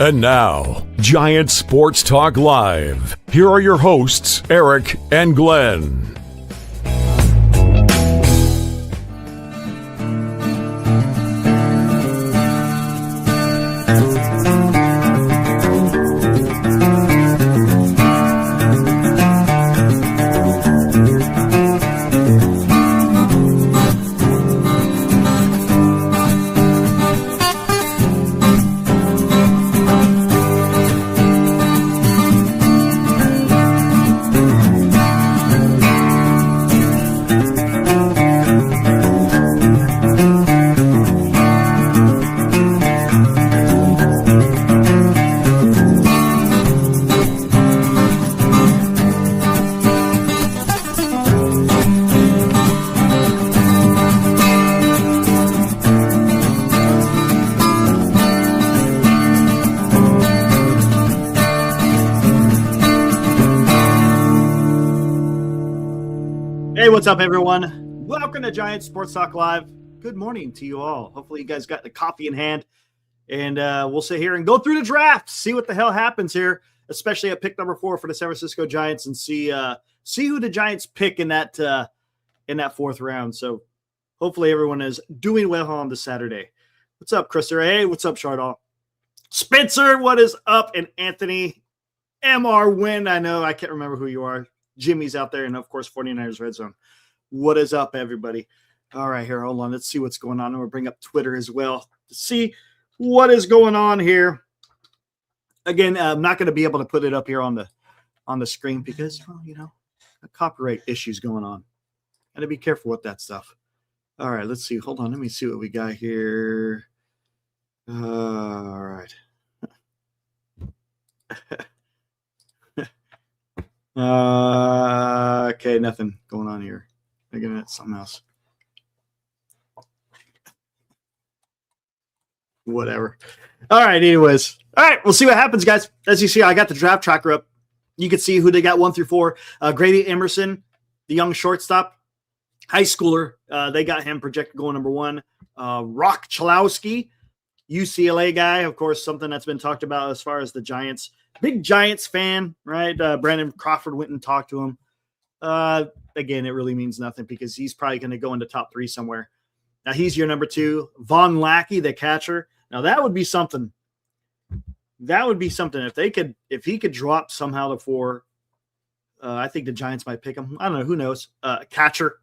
And now, Giant Sports Talk Live. Here are your hosts, Eric and Glenn. Hey, what's up, everyone? Welcome to Giant Sports Talk Live. Good morning to you all. Hopefully you guys got the coffee in hand, and we'll sit here and go through the draft, see what the hell happens here, especially at pick number 4 for the San Francisco Giants, and see who the Giants pick in that fourth round. So hopefully everyone is doing well on this Saturday. What's up, Christopher? Hey, what's up, Chardall? Spencer, what is up? And Anthony, MR Win. I know I can't remember who you are. Jimmy's out there, and of course 49ers Red Zone. What is up, everybody? All right, here, hold on. Let's see what's going on. And we'll bring up Twitter as well to see what is going on here. Again, I'm not going to be able to put it up here on the screen because, well, you know, copyright issues going on. Got to be careful with that stuff. All right, let's see. Hold on. Let me see what we got here. All right. Okay, nothing going on here. Thinking it's something else. Whatever. All right, anyways. All right, we'll see what happens, guys. As you see, I got the draft tracker up. You can see who they got 1 through 4. Grady Emerson, the young shortstop, high schooler. They got him projected going number 1. Rock Chalowski, UCLA guy, of course, something that's been talked about as far as the Giants. Big Giants fan, right? Brandon Crawford went and talked to him. Again, it really means nothing because he's probably going to go into top 3 somewhere. Now, he's your number 2. Von Lackey, the catcher. Now, that would be something. That would be something. If he could drop somehow to 4, I think the Giants might pick him. I don't know. Who knows? Catcher.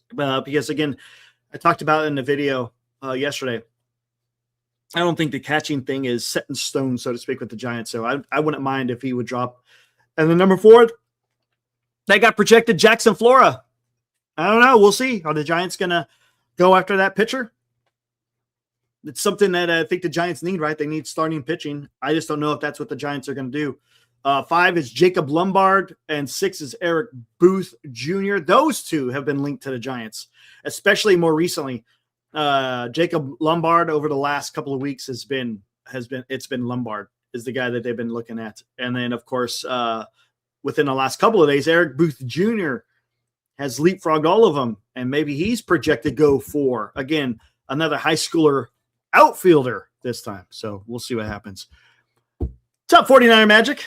Because, again, I talked about it in the video yesterday. I don't think the catching thing is set in stone, so to speak, with the Giants. So I wouldn't mind if he would drop. And then number 4, they got projected Jackson Flora. I don't know. We'll see. Are the Giants going to go after that pitcher? It's something that I think the Giants need, right? They need starting pitching. I just don't know if that's what the Giants are going to do. 5 is Jacob Lombard, and 6 is Eric Booth Jr. Those two have been linked to the Giants, especially more recently. Jacob Lombard over the last couple of weeks it's been Lombard is the guy that they've been looking at. And then of course, within the last couple of days, Eric Booth Jr. has leapfrogged all of them. And maybe he's projected go for, again, another high schooler outfielder this time. So we'll see what happens. What's up, 49er Magic?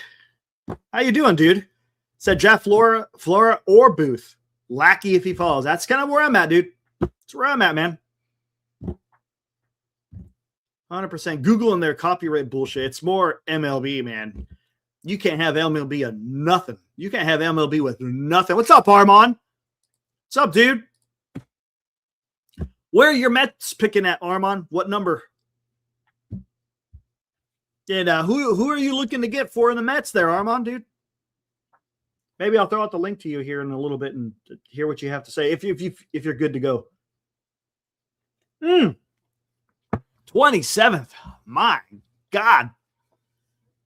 How you doing, dude? Said draft Flora or Booth. Lackey if he falls. That's kind of where I'm at, dude. That's where I'm at, man. 100%. Google and their copyright bullshit. It's more MLB, man. You can't have MLB of nothing. You can't have MLB with nothing. What's up, Armand? What's up, dude? Where are your Mets picking at, Armand? What number? And who are you looking to get for in the Mets there, Armand, dude? Maybe I'll throw out the link to you here in a little bit and hear what you have to say if you're good to go. 27th. My God.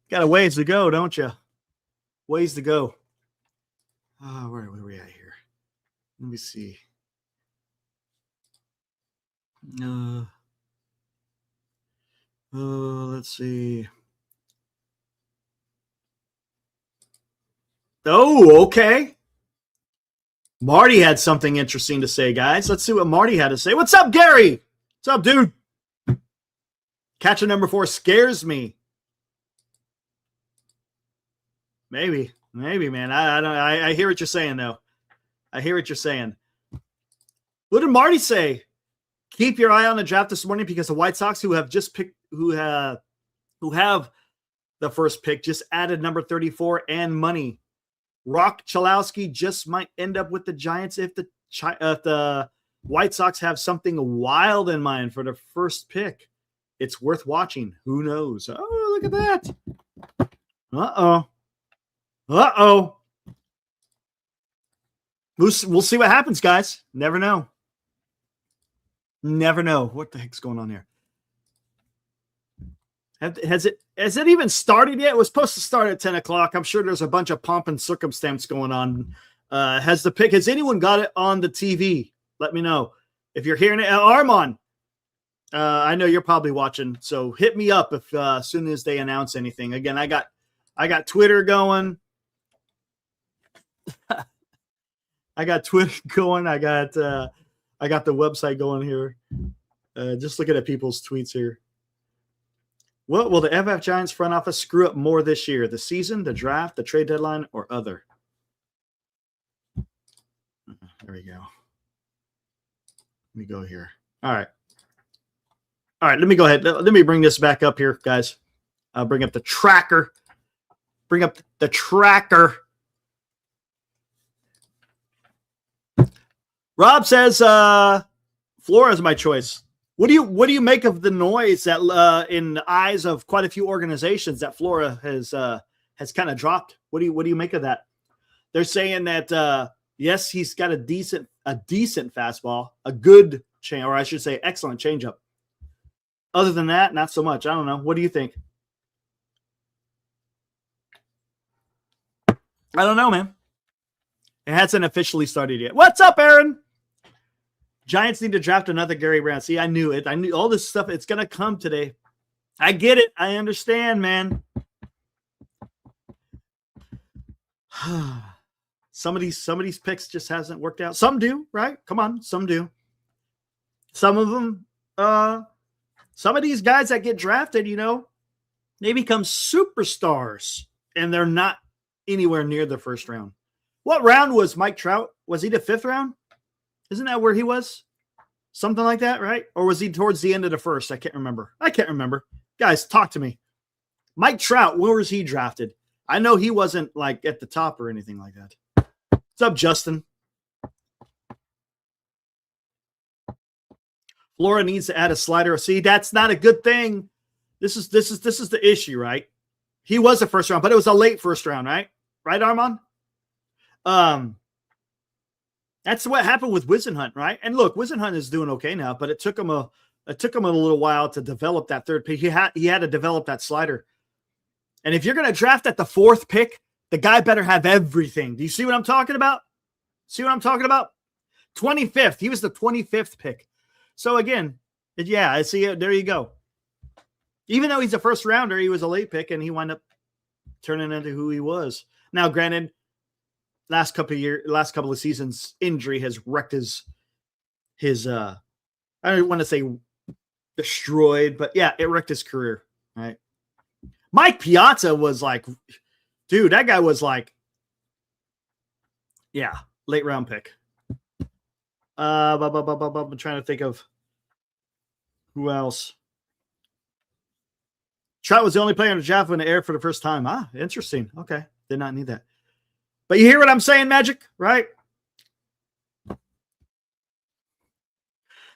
Got a ways to go, don't you? Ways to go. Where are we at here? Let me see. Let's see. Oh, okay. Marty had something interesting to say, guys. Let's see what Marty had to say. What's up, Gary? What's up, dude? Catcher number 4 scares me. Maybe, man. I don't. I hear what you're saying, though. I hear what you're saying. What did Marty say? Keep your eye on the draft this morning because the White Sox, who have just picked, who have the first pick, just added number 34 and money. Rock Chalowski just might end up with the Giants if the White Sox have something wild in mind for the first pick. It's worth watching. Who knows? Oh, look at that. Uh-oh. We'll see what happens, guys. Never know. Never know. What the heck's going on here? Has it even started yet? It was supposed to start at 10 o'clock. I'm sure there's a bunch of pomp and circumstance going on. Has anyone got it on the TV? Let me know. If you're hearing it, Armand, I know you're probably watching, so hit me up if as soon as they announce anything. Again, I got Twitter going. I got Twitter going. I got the website going here. Just looking at people's tweets here. What will the FF Giants front office screw up more this year? The season, the draft, the trade deadline, or other? There we go. Let me go here. All right. Let me go ahead. Let me bring this back up here, guys. I'll bring up the tracker. Bring up the tracker. Rob says, Flora is my choice. What do you make of the noise that in the eyes of quite a few organizations that Flora has kind of dropped? What do you make of that? They're saying that yes, he's got a decent fastball, a good change, or I should say, excellent changeup. Other than that, not so much. I don't know. What do you think? I don't know, man. It hasn't officially started yet. What's up, Aaron? Giants need to draft another Gary Brown. See, I knew it. I knew all this stuff. It's going to come today. I get it. I understand, man. Some of these picks just hasn't worked out. Some do, right? Come on. Some do. Some of them, some of these guys that get drafted, they become superstars and they're not anywhere near the first round. What round was Mike Trout? Was he the 5th round? Isn't that where he was? Something like that, right? Or was he towards the end of the first? I can't remember. Guys, talk to me. Mike Trout, where was he drafted? I know he wasn't like at the top or anything like that. What's up, Justin? Flora needs to add a slider. See, that's not a good thing. This is the issue, right? He was a first round, but it was a late first round, right? Right, Armand? That's what happened with Wisenhunt, right? And look, Wisenhunt is doing okay now, but it took him a little while to develop that third pick. He had to develop that slider. And if you're going to draft at the 4th pick, the guy better have everything. Do you see what I'm talking about? 25th. He was the 25th pick. So again, yeah, I see it. There you go. Even though he's a first rounder, he was a late pick and he wound up turning into who he was. Now, granted, last couple of seasons, injury has wrecked his I don't want to say destroyed, but yeah, it wrecked his career, right? Mike Piazza was like, dude, that guy was like, yeah, late round pick. I'm trying to think of who else. Trout was the only player in the draft when it aired for the first time. Ah, interesting. Okay, did not need that. But you hear what I'm saying, Magic, right?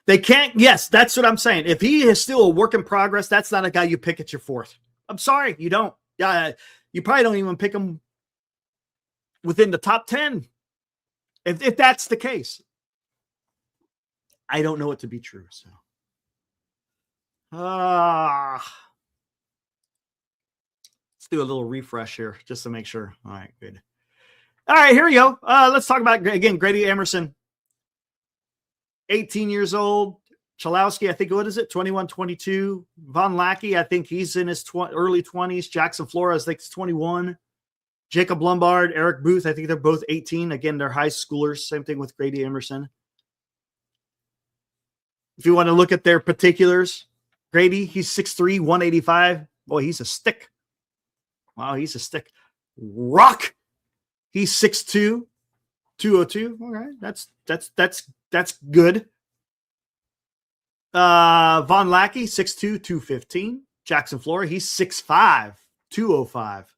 They can't. Yes, that's what I'm saying. If he is still a work in progress, that's not a guy you pick at your 4th. I'm sorry, you don't. Yeah, you probably don't even pick him within the top 10. If that's the case, I don't know it to be true. So, let's do a little refresh here just to make sure. All right, good. All right, here we go. Let's talk about, again, Grady Emerson. 18 years old. Chalowski, I think, what is it? 21, 22. Von Lackey, I think he's in his early 20s. Jackson Flora, I think he's 21. Jacob Lombard, Eric Booth, I think they're both 18. Again, they're high schoolers. Same thing with Grady Emerson. If you want to look at their particulars, Grady, he's 6'3", 185. Boy, he's a stick. Wow, he's a stick. rock. He's 6'2", 202. All right, that's good. Von Lackey, 6'2", 215. Jackson Flora, he's 6'5", 205.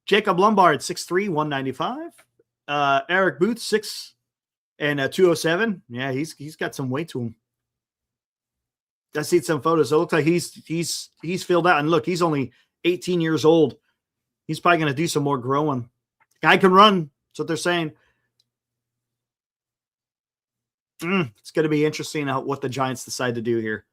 Jacob Lombard, 6'3", 195. Eric Booth, 6 and 207. Yeah, he's got some weight to him. I see some photos. It looks like he's filled out. And look, he's only 18 years old. He's probably going to do some more growing. Guy can run. That's what they're saying. It's going to be interesting what the Giants decide to do here.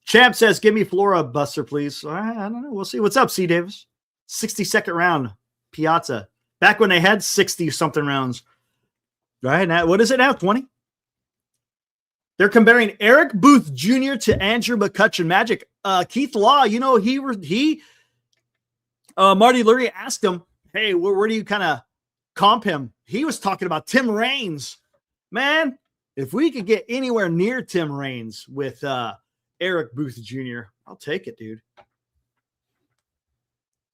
Champ says, give me Flora Buster, please. All right, I don't know. We'll see. What's up, C. Davis? 62nd round, Piazza. Back when they had 60-something rounds. Right now, what is it now, 20? They're comparing Eric Booth Jr. to Andrew McCutchen. Magic. Keith Law, you know, Marty Lurie asked him, hey, where do you kind of comp him? He was talking about Tim Raines. Man, if we could get anywhere near Tim Raines with Eric Booth Jr., I'll take it, dude.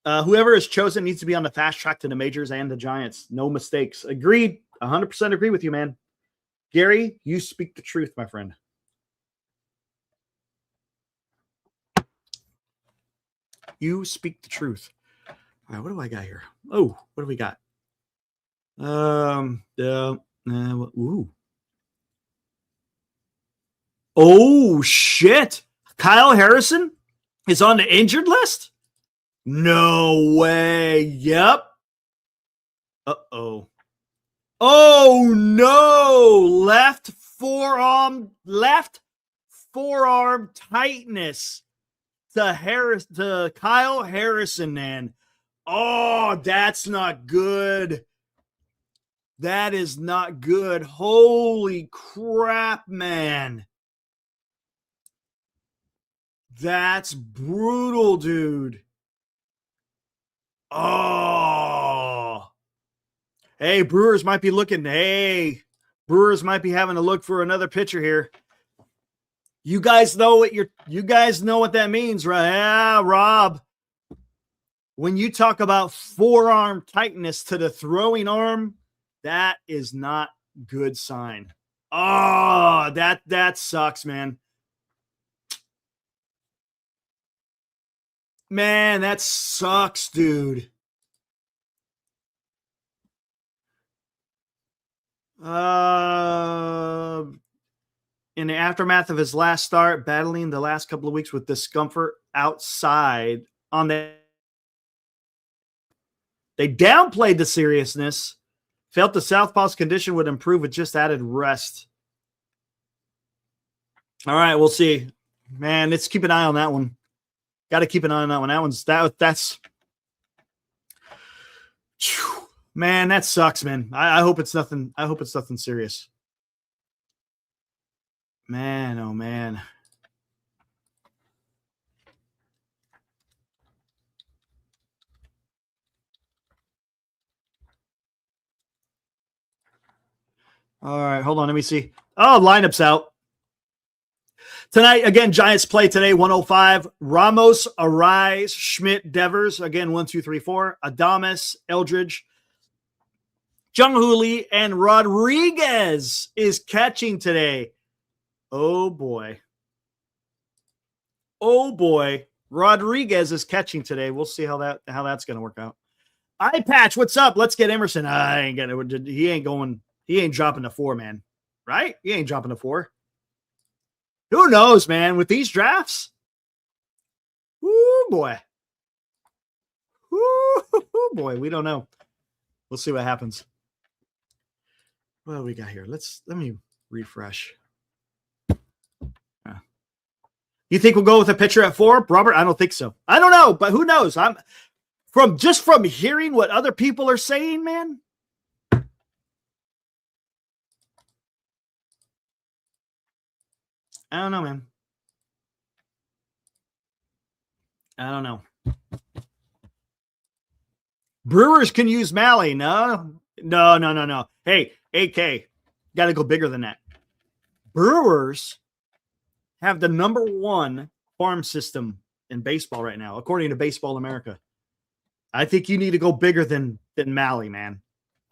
Whoever is chosen needs to be on the fast track to the majors and the Giants. No mistakes. Agreed. 100% agree with you, man. Gary, you speak the truth, my friend. You speak the truth. All right, what do I got here? Oh, what do we got? Ooh. Oh, shit. Kyle Harrison is on the injured list? No way. Yep. Uh-oh. Oh, no. Left forearm tightness to Kyle Harrison, man. Oh, that's not good. That is not good. Holy crap, man. That's brutal, dude. Oh. Hey, Brewers might be having to look for another pitcher here. You guys know what that means, right? Yeah, Rob. When you talk about forearm tightness to the throwing arm, that is not good sign. Oh, that sucks, man. Man, that sucks, dude. In the aftermath of his last start, battling the last couple of weeks with discomfort outside they downplayed the seriousness, felt the southpaw's condition would improve with just added rest. All right, we'll see. Man, let's keep an eye on that one. Got to keep an eye on that one. That's man, that sucks, man. I hope it's nothing. I hope it's nothing serious. Man, oh man. All right, hold on. Let me see. Oh, lineup's out. Tonight, again, Giants play today, 105. Ramos, Arise, Schmidt, Devers. Again, 1, 2, 3, 4. Adames, Eldridge. Jung-Hoo Lee and Rodriguez is catching today. Oh, boy. Oh, boy. Rodriguez is catching today. We'll see how that's going to work out. Eye Patch, what's up? Let's get Emerson. I ain't getting it. He ain't dropping the 4, man. Right? He ain't dropping the 4. Who knows, man? With these drafts? Ooh, boy. Ooh, boy. We don't know. We'll see what happens. What do we got here? Let me refresh. You think we'll go with a pitcher at 4, Robert? I don't think so. I don't know, but who knows? I'm from hearing what other people are saying, man. I don't know, man. I don't know. Brewers can use Malley. No. Hey, AK, got to go bigger than that. Brewers have the number 1 farm system in baseball right now, according to Baseball America. I think you need to go bigger than Malley, man.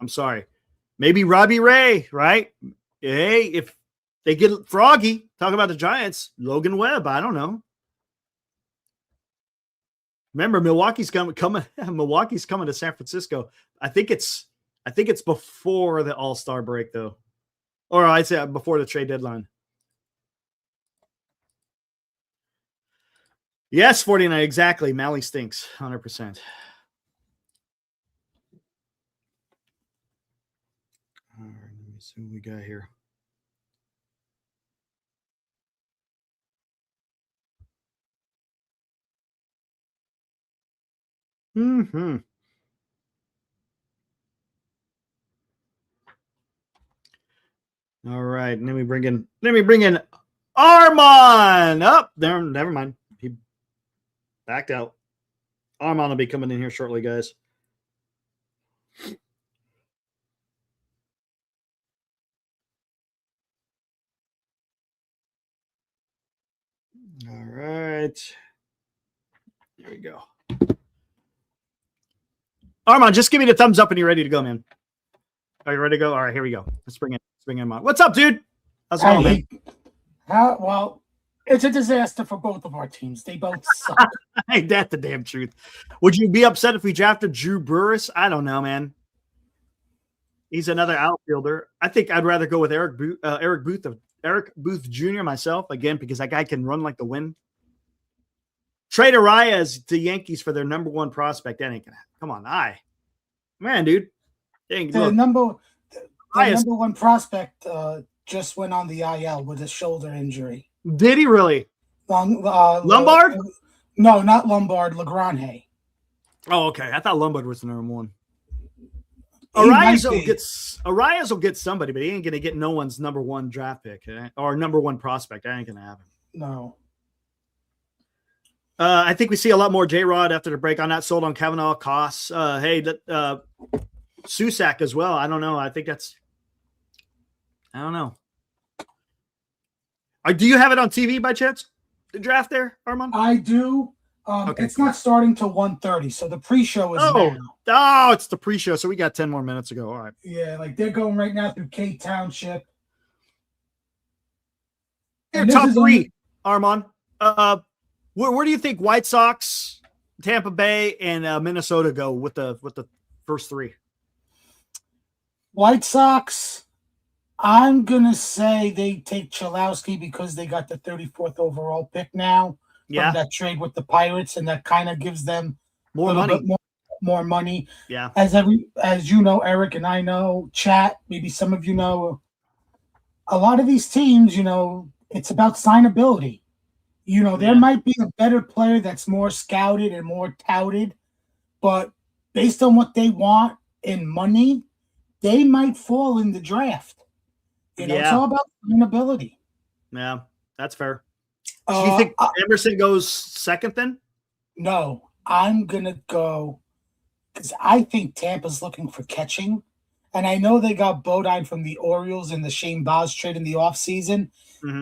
I'm sorry. Maybe Robbie Ray, right? Hey, if they get Froggy, talk about the Giants, Logan Webb, I don't know. Remember, Milwaukee's coming. Milwaukee's coming to San Francisco. I think it's before the All-Star break, though, or I'd say before the trade deadline. Yes, 49 exactly. Malley stinks, 100%. All right, let me see what we got here. Mm-hmm. All right, and let me bring in Armand. Up there, never mind. He backed out. Armand will be coming in here shortly, guys. All right. There we go. Armand, just give me the thumbs up when you're ready to go, man. Are you ready to go? All right, here we go. Let's bring him on. What's up, dude? How's it going, man? Well, it's a disaster for both of our teams. They both suck. Ain't that the damn truth? Would you be upset if we drafted Drew Burris? I don't know, man. He's another outfielder. I think I'd rather go with Eric Booth Jr. myself, again, because that guy can run like the wind. Trade Arias to Yankees for their number one prospect. That ain't gonna happen. Come on, man, dude. The number one prospect just went on the IL with a shoulder injury. Did he really? Lombard? No, not Lombard. Lagrange. Oh, okay. I thought Lombard was the number one. Arias will get somebody, but he ain't gonna get no one's number one draft pick or number one prospect. That ain't gonna happen. No. I think we see a lot more J-Rod after the break. I'm not sold on Kavanaugh costs. Susak as well. I don't know. I don't know. Do you have it on TV by chance? The draft there, Armand? I do. Okay, it's not starting till 1:30, so the pre-show is now. Oh, it's the pre-show, so we got 10 more minutes to go. All right. Yeah, like they're going right now through Kate Township. Your top three, Armand. Where do you think White Sox, Tampa Bay, and Minnesota go with the first three? White Sox, I'm going to say they take Chalowski because they got the 34th overall pick now from that trade with the Pirates, and that kind of gives them more money. More money. Yeah. As you know, Eric, and I know, chat, maybe some of you know, a lot of these teams, it's about signability. There might be a better player that's more scouted and more touted, but based on what they want in money, they might fall in the draft. It's all about ability. Yeah, that's fair. Do you think Emerson goes second then? No, I'm going to go because I think Tampa's looking for catching. And I know they got Bodine from the Orioles in the Shane Baz trade in the offseason,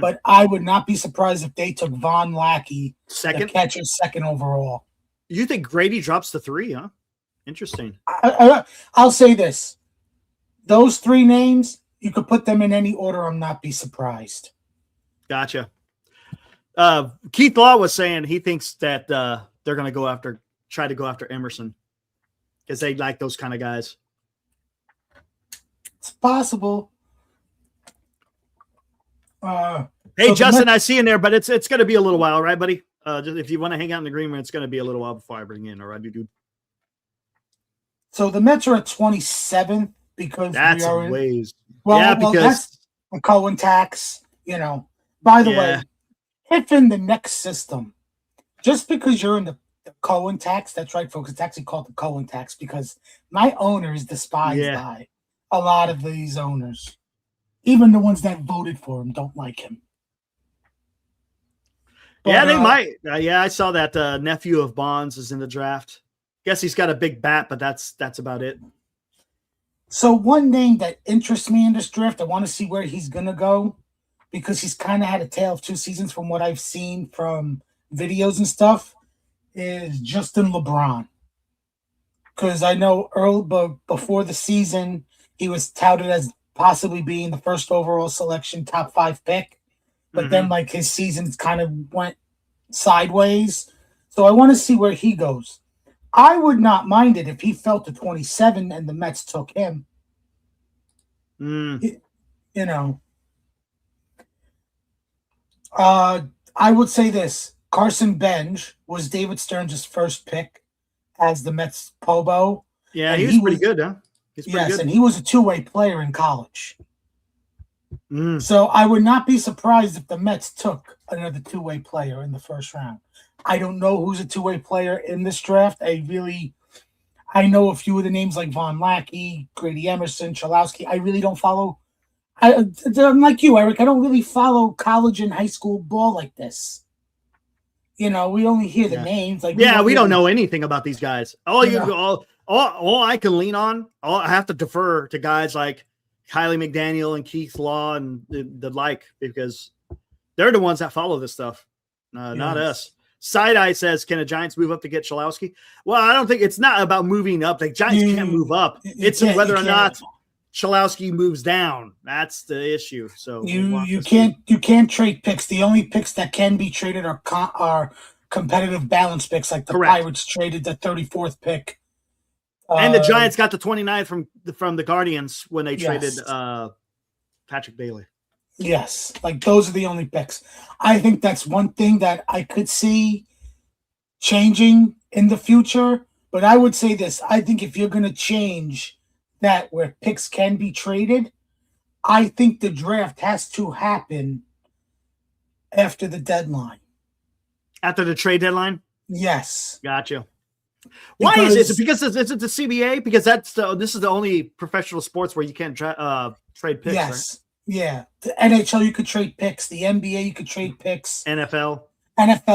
but I would not be surprised if they took Von Lackey, the catcher, second overall. You think Grady drops to 3, huh? Interesting. I'll say this. Those 3 names, you could put them in any order. I'm not be surprised. Gotcha. Keith Law was saying he thinks that they're going to try to go after Emerson because they like those kind of guys. It's possible. Hey, Justin, I see you in there, but it's going to be a little while, right, buddy? Just if you want to hang out in the green room, it's going to be a little while before I bring you in. All right, dude. So the Mets are at 27th because that's a ways. Because that's a Cohen tax. By the way, if in the next system, just because you're in the Cohen tax, that's right, folks. It's actually called the Cohen tax because my owner is despised by a lot of these owners. Even the ones that voted for him don't like him. But, they might. I saw that nephew of Bonds is in the draft. Guess he's got a big bat, but that's about it. So one name that interests me in this draft, I want to see where he's going to go because he's kind of had a tale of 2 seasons from what I've seen from videos and stuff, is Justin LeBron. because I know before the season, he was touted as possibly being the first overall selection, top 5 pick. But then, like, his seasons kind of went sideways. So I want to see where he goes. I would not mind it if he fell to 27 and the Mets took him. You know. I would say this. Carson Bench was David Stearns' first pick as the Mets Pobo. Yeah, he was pretty good, huh? He's pretty good. And he was a two-way player in college. So I would not be surprised if the Mets took another two-way player in the first round. I don't know who's a two-way player in this draft. I know a few of the names like Von Lackey, Grady Emerson, Chalowski. I really don't follow. I'm like you, Eric. I don't really follow college and high school ball like this. You know, we only hear the names. Like, we don't know anything about these guys. All I can lean on, I have to defer to guys like Kylie McDaniel and Keith Law and the like, because they're the ones that follow this stuff, not us. Side Eye says, can the Giants move up to get Chalowski? Well, I don't think it's not about moving up. The Giants can't move up. It's whether or not Chalowski moves down. That's the issue. So you can't trade picks. The only picks that can be traded are competitive balance picks, like the Pirates traded the 34th pick. And the Giants got the 29th from the Guardians when they traded Patrick Bailey. Yes, like those are the only picks. I think that's one thing that I could see changing in the future. But I would say this. I think if you're going to change that where picks can be traded, I think the draft has to happen after the deadline. After the trade deadline? Yes. Gotcha. Why is it? Is it because it's the CBA? Because this is the only professional sports where you can't trade picks. Yes. Right? Yeah. The NHL, you could trade picks. The NBA, you could trade picks. NFL,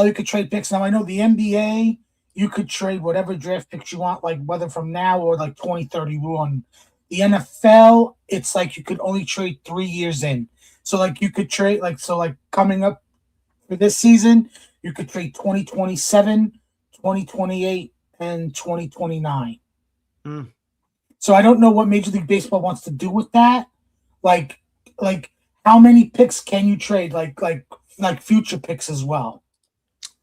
you could trade picks. Now, I know the NBA, you could trade whatever draft picks you want, like whether from now or like 2031. The NFL, it's like you could only trade 3 years in. So, like, you could trade, like coming up for this season, you could trade 2027, 2028, and 2029. So, I don't know what Major League Baseball wants to do with that. Like how many picks can you trade? Like future picks as well.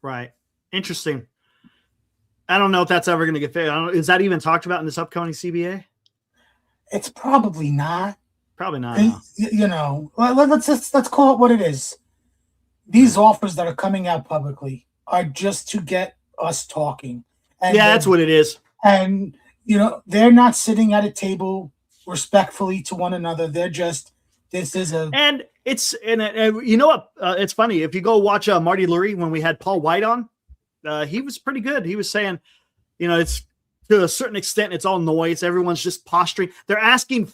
Right. Interesting. I don't know if that's ever going to get fixed. Is that even talked about in this upcoming CBA? It's probably not. Probably not. You know, let's call it what it is. These offers that are coming out publicly are just to get us talking. And that's what it is. And you know, they're not sitting at a table respectfully to one another. They're just you know what? It's funny if you go watch Marty Lurie when we had Paul White on. He was pretty good. He was saying, you know, it's to a certain extent, it's all noise. Everyone's just posturing. They're asking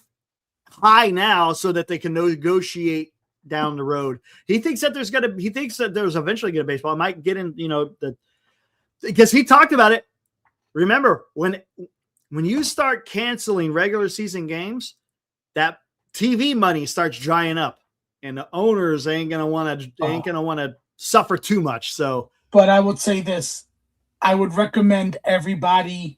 high now so that they can negotiate down the road. He thinks that there's eventually going to baseball. It might get in, you know, because he talked about it. Remember when you start canceling regular season games, that TV money starts drying up, and the owners ain't gonna want to suffer too much. So, but I would say this: I would recommend everybody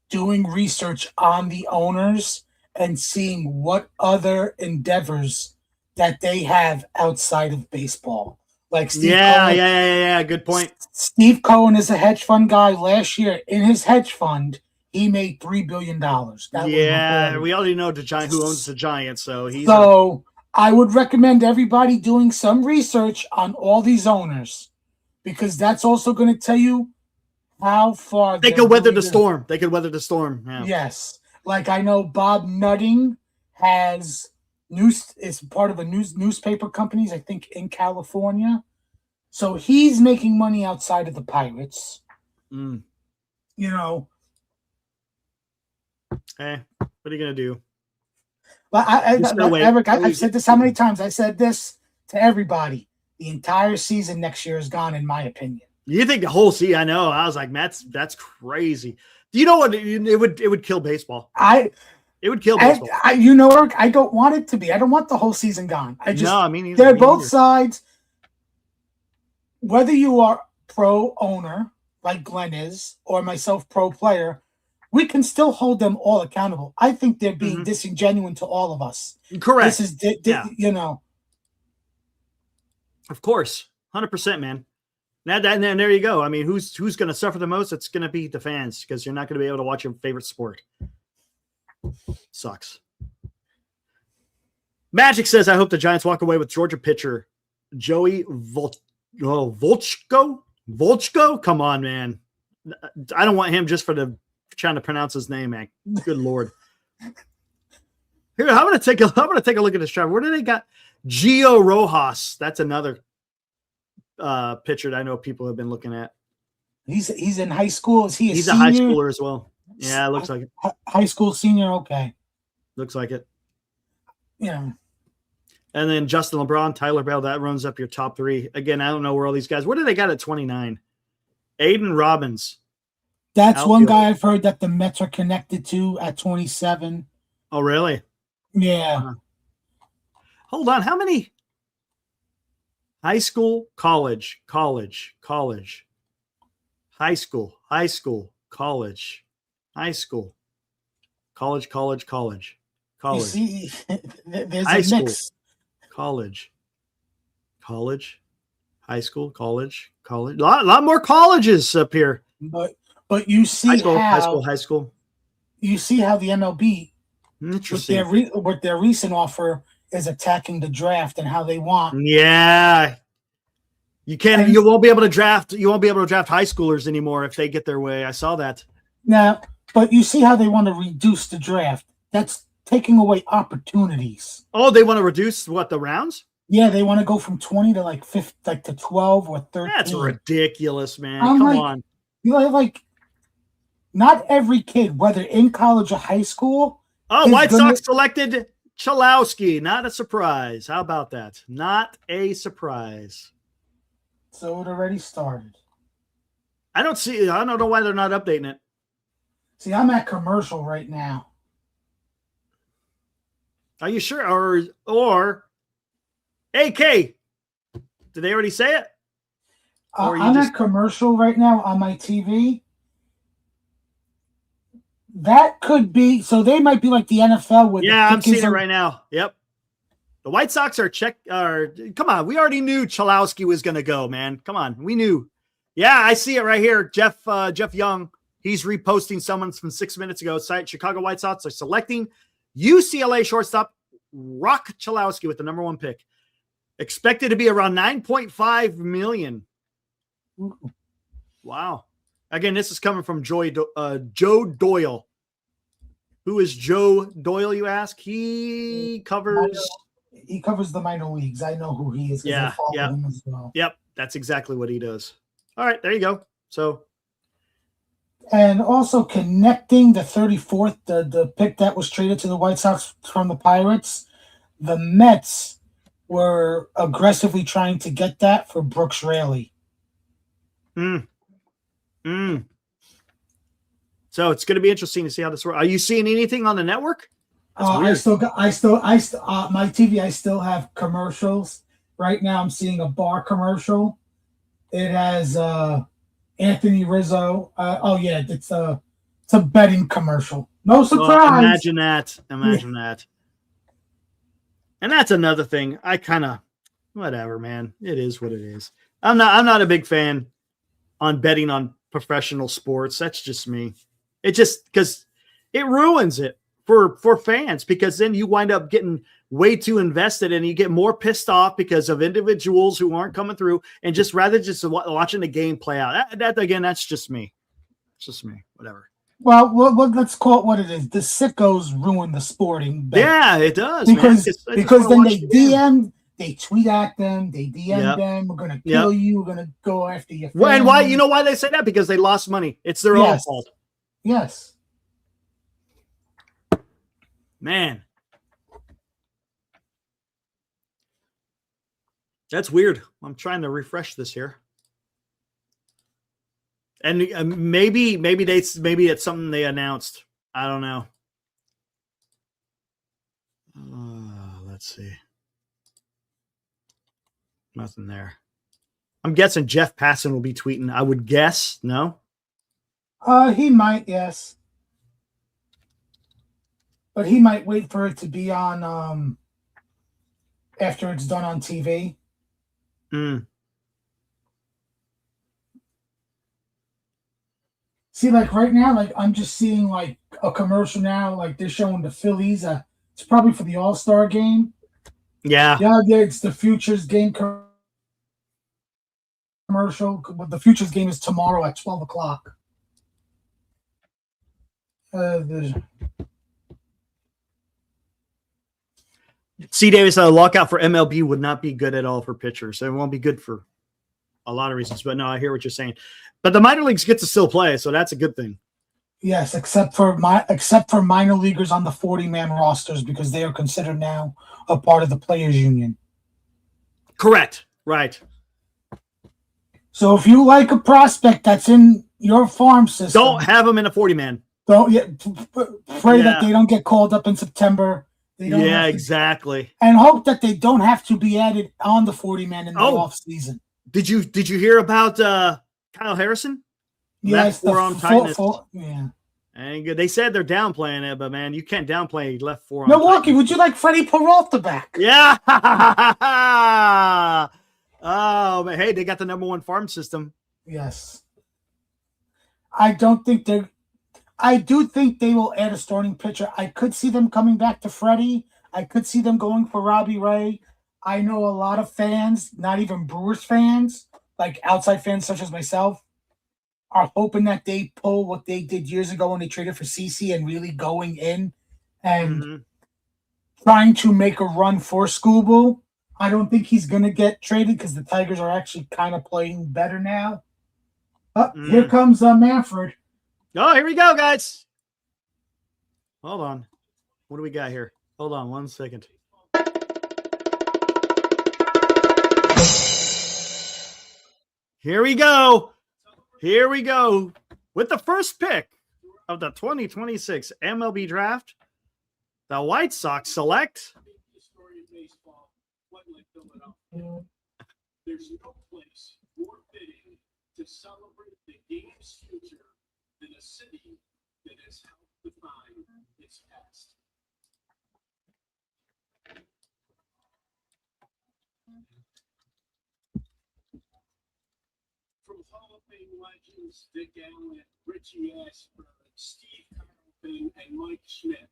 doing research on the owners and seeing what other endeavors that they have outside of baseball. Like Steve Cohen, good point. Steve Cohen is a hedge fund guy. Last year, in his hedge fund, he made $3 billion. We already know who owns the Giants, I would recommend everybody doing some research on all these owners, because that's also going to tell you how far they could weather the storm. They could weather the storm. Yeah. Yes, like I know Bob Nutting has is part of a newspaper companies, I think, in California. So he's making money outside of the Pirates. You know. Hey, what are you gonna do? But Eric, I've said this how many times? I said this to everybody. The entire season next year is gone, in my opinion. You think the whole season? I know. I was like, that's crazy. Do you know what? It would kill baseball. It would kill baseball. You know, Eric, I don't want it to be. I don't want the whole season gone. They're both sides. Whether you are pro owner like Glenn is, or myself pro player, we can still hold them all accountable. I think they're being disingenuous to all of us. Correct. This is, you know. Of course. 100%, man. And there you go. I mean, who's going to suffer the most? It's going to be the fans because you're not going to be able to watch your favorite sport. Sucks. Magic says, I hope the Giants walk away with Georgia pitcher Joey Volchko. Volchko? Come on, man. I don't want him just for trying to pronounce his name, man. Good Lord. Here, I'm gonna take a look at this draft. Where do they got Gio Rojas? That's another pitcher that I know people have been looking at. He's in high school. Is he? He's a high schooler as well. Yeah, it looks like it. High school senior. Okay. Looks like it. Yeah. And then Justin LeBron, Tyler Bell, that runs up your top three. Again, I don't know where all these guys. What do they got at 29? Aiden Robbins. That's one guy I've heard that the Mets are connected to at 27. Oh, really? Yeah. Hold on. How many? High school, college, high school, college, high school, college. You see, there's high a school, mix. college, high school, college. A lot more colleges up here. But you see high school. You see how the MLB, interesting, with their recent offer, is attacking the draft and how they want. Yeah, you won't be able to draft. You won't be able to draft high schoolers anymore if they get their way. I saw that. Now, but you see how they want to reduce the draft. That's taking away opportunities. Oh, they want to reduce the rounds? Yeah, they want to go from 20 to like 12 or 13. That's ridiculous, man. Come on. You know, like, not every kid, whether in college or high school. Oh, White Sox selected Chalowski. Not a surprise. How about that? Not a surprise. So it already started. I don't know why they're not updating it. See, I'm at commercial right now. Are you sure? Or AK? Did they already say it? I'm at commercial right now on my TV. That could be, so they might be like the NFL with. Yeah, I'm seeing it right now. Yep. The White Sox come on. We already knew Chalowski was going to go, man. Come on. We knew. Yeah, I see it right here. Jeff Young, he's reposting someone from 6 minutes ago. Chicago White Sox are selecting UCLA shortstop Rock Chalowski with the number 1 pick. Expected to be around $9.5 million. Wow. Again, this is coming from Joe Doyle. Who is Joe Doyle, you ask? He covers the minor leagues. I know who he is. Yeah. Him as well. Yep. That's exactly what he does. All right. There you go. So. And also connecting the 34th, the pick that was traded to the White Sox from the Pirates, the Mets were aggressively trying to get that for Brooks Raley. So it's going to be interesting to see how this works. Are you seeing anything on the network? My TV, I still have commercials. Right now I'm seeing a bar commercial. It has Anthony Rizzo. It's a betting commercial. No surprise. Imagine that. And that's another thing. I kind of, whatever, man. It is what it is. I'm not a big fan on betting on professional sports. That's just me. It just, because it ruins it for fans, because then you wind up getting way too invested and you get more pissed off because of individuals who aren't coming through, and just rather just watching the game play out. That again, that's just me. It's just me. Whatever. Well, let's call it what it is. The sickos ruin the sporting bet. Yeah, it does. Because then they tweet at them, they DM them, we're going to kill you, we're going to go after your family. And why? You know why they say that? Because they lost money. It's their own fault. Yes. Man. That's weird. I'm trying to refresh this here. And maybe it's something they announced. I don't know. Let's see. Nothing there. I'm guessing Jeff Passan will be tweeting. I would guess. No? He might, yes. But he might wait for it to be on after it's done on TV. See, like right now, like I'm just seeing like a commercial now, like they're showing the Phillies. It's probably for the All-Star game. Yeah. Yeah, it's the Futures game commercial. But the Futures game is tomorrow at 12 o'clock. C. Davis, a lockout for MLB would not be good at all for pitchers. It won't be good for a lot of reasons. But no, I hear what you're saying. But the minor leagues get to still play, so that's a good thing. Yes, except for minor leaguers on the 40-man rosters because they are considered now a part of the players' union. Correct. Right. So if you like a prospect that's in your farm system, don't have them in a 40-man. Don't pray that they don't get called up in September. Exactly. And hope that they don't have to be added on the 40-man in the off season. Did you hear about Kyle Harrison? Yes, forearm tightness. Yeah. Ain't good. They said they're downplaying it, but man, you can't downplay left forearm. Milwaukee, tightness. would you like Freddie Peralta back? Yeah. Oh, but hey, they got the number one farm system. Yes. I do think they will add a starting pitcher. I could see them coming back to Freddie. I could see them going for Robbie Ray. I know a lot of fans, not even Brewers fans, like outside fans such as myself, are hoping that they pull what they did years ago when they traded for CeCe and really going in and trying to make a run for Skubal. I don't think he's going to get traded because the Tigers are actually kind of playing better now. Here comes Manfred. Oh, here we go, guys. Hold on. What do we got here? Hold on 1 second. Here we go. Here we go. With the first pick of the 2026 MLB Draft, the White Sox select. There's no place more fitting to celebrate the game's future than a city that has helped define its past. From Hall of Fame legends Dick Allen, Richie Ashburn, Steve Carlton, and Mike Schmidt.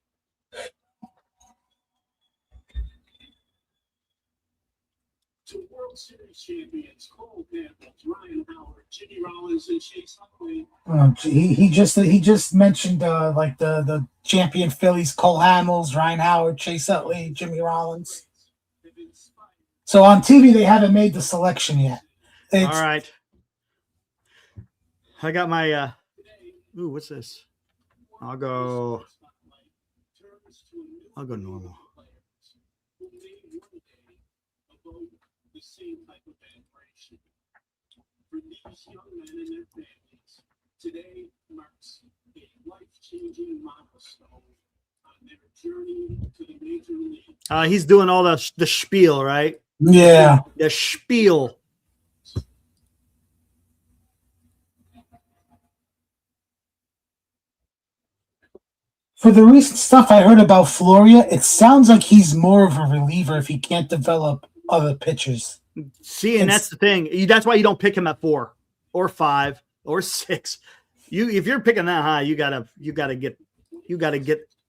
To World Series champions Cole Hamels, Ryan Howard, Jimmy Rollins, and Chase Utley. He just mentioned like the champion Phillies, Cole Hamels, Ryan Howard, Chase Utley, Jimmy Rollins. So on TV they haven't made the selection yet. All right. I got my what's this? I'll go normal. The same type of admiration. For these young men and their families, today marks a life-changing milestone on their journey to the major league. He's doing all the spiel, right? Yeah. The spiel. For the recent stuff I heard about Flora, it sounds like he's more of a reliever if he can't develop other pitchers. See, and that's the thing. That's why you don't pick him at 4 or 5 or 6. If you're picking that high, you gotta get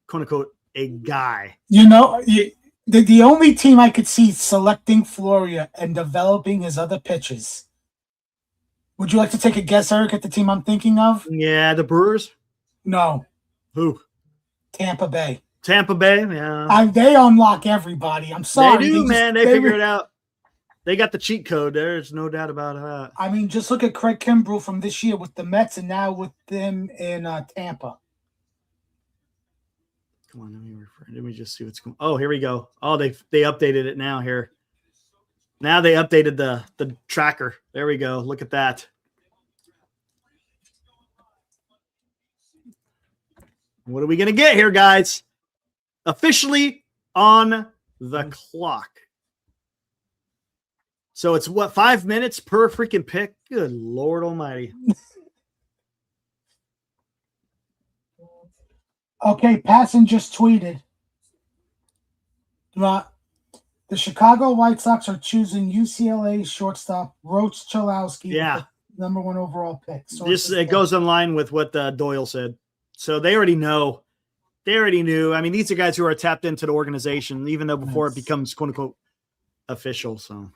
quote unquote a guy. You know, the only team I could see selecting Flora and developing his other pitches. Would you like to take a guess, Eric, at the team I'm thinking of? Yeah, the Brewers. No. Who? Tampa Bay. Tampa Bay, yeah. They unlock everybody. I'm sorry. They do, man. They figure it out. They got the cheat code. There's no doubt about that. I mean, just look at Craig Kimbrell from this year with the Mets and now with them in Tampa. Come on, let me just see what's going on. Oh, here we go. Oh, they updated it now here. Now they updated the tracker. There we go. Look at that. What are we going to get here, guys? Officially on the clock. So it's 5 minutes per freaking pick? Good Lord almighty. Okay, Passon just tweeted. The Chicago White Sox are choosing UCLA shortstop Roach Chalowski with the number 1 overall pick. It goes in line with what Doyle said. So they already know. They already knew. I mean, these are guys who are tapped into the organization, even though before it becomes quote unquote official. So,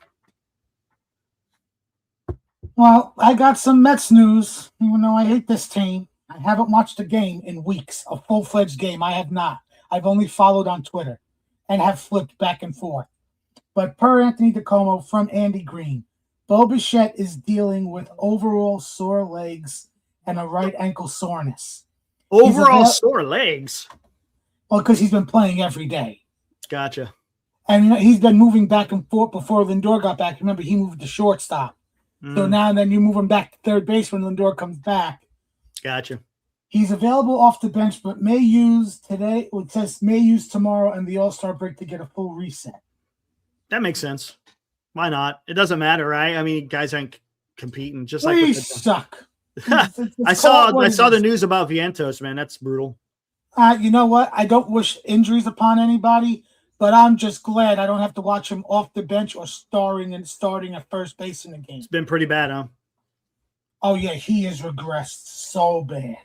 well, I got some Mets news. Even though I hate this team, I haven't watched a game in weeks. A full-fledged game, I have not. I've only followed on Twitter and have flipped back and forth. But per Anthony DeComo from Andy Green, Bo Bichette is dealing with overall sore legs and a right ankle soreness. Overall sore legs? Well, because he's been playing every day. Gotcha. And he's been moving back and forth before Lindor got back. Remember, he moved to shortstop. So now and then you move him back to third base when Lindor comes back. Gotcha. He's available off the bench, but may use today. It says may use tomorrow and the All-Star break to get a full reset. That makes sense. Why not? It doesn't matter, right? I mean, guys aren't competing. Just We like suck. I saw the news about Vientos, man. That's brutal. You know what? I don't wish injuries upon anybody, but I'm just glad I don't have to watch him off the bench or starting at first base in the game. It's been pretty bad, huh? Oh yeah, he has regressed so bad.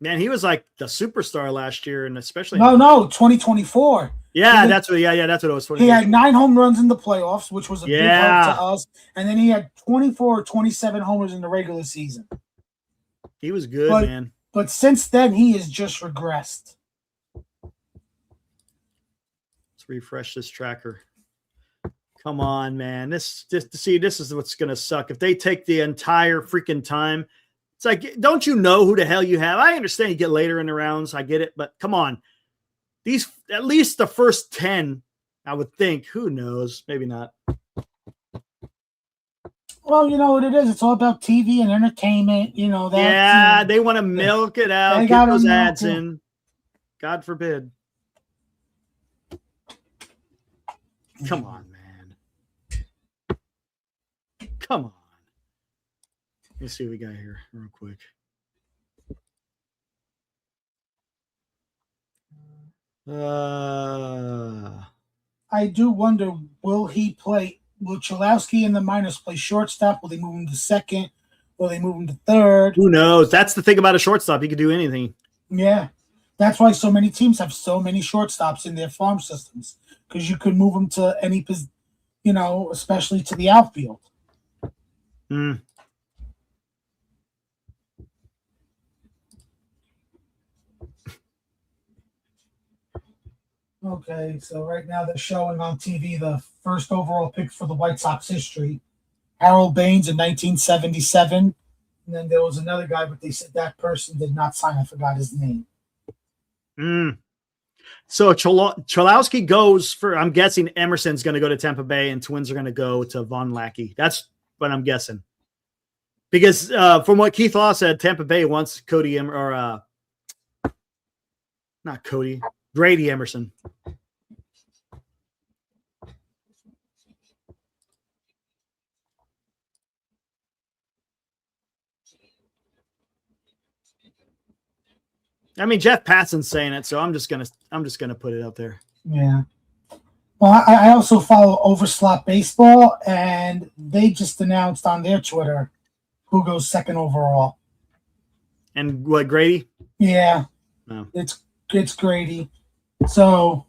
Man, he was like the superstar last year, and especially 2024. Yeah, that's what it was. He had 9 home runs in the playoffs, which was a big help to us, and then he had 24 or 27 homers in the regular season. He was good, man. But since then, he has just regressed. Let's refresh this tracker. Come on, man. This is what's going to suck. If they take the entire freaking time, it's like, don't you know who the hell you have? I understand you get later in the rounds. I get it. But come on. These, at least the first 10, I would think. Who knows? Maybe not. Well, you know what it is. It's all about TV and entertainment. You know that. Yeah, they want to milk it out. They Get those ads in. God forbid. Come on, man. Come on. Let's see what we got here real quick. I do wonder, will Chalowski in the minors play shortstop? Will they move him to second? Will they move him to third? Who knows? That's the thing about a shortstop. He could do anything. Yeah. That's why so many teams have so many shortstops in their farm systems, because you could move them to any, especially to the outfield. Okay, so right now they're showing on TV the first overall pick for the White Sox history, Harold Baines in 1977. And then there was another guy, but they said that person did not sign. I forgot his name. So Chalowski goes for, I'm guessing Emerson's going to go to Tampa Bay and Twins are going to go to Von Lackey. That's what I'm guessing. Because from what Keith Law said, Tampa Bay wants Grady Emerson. I mean, Jeff Passon's saying it, so I'm just gonna put it out there. Yeah. Well, I also follow Overslot Baseball, and they just announced on their Twitter who goes second overall. And what, Grady? Yeah. No. It's Grady. So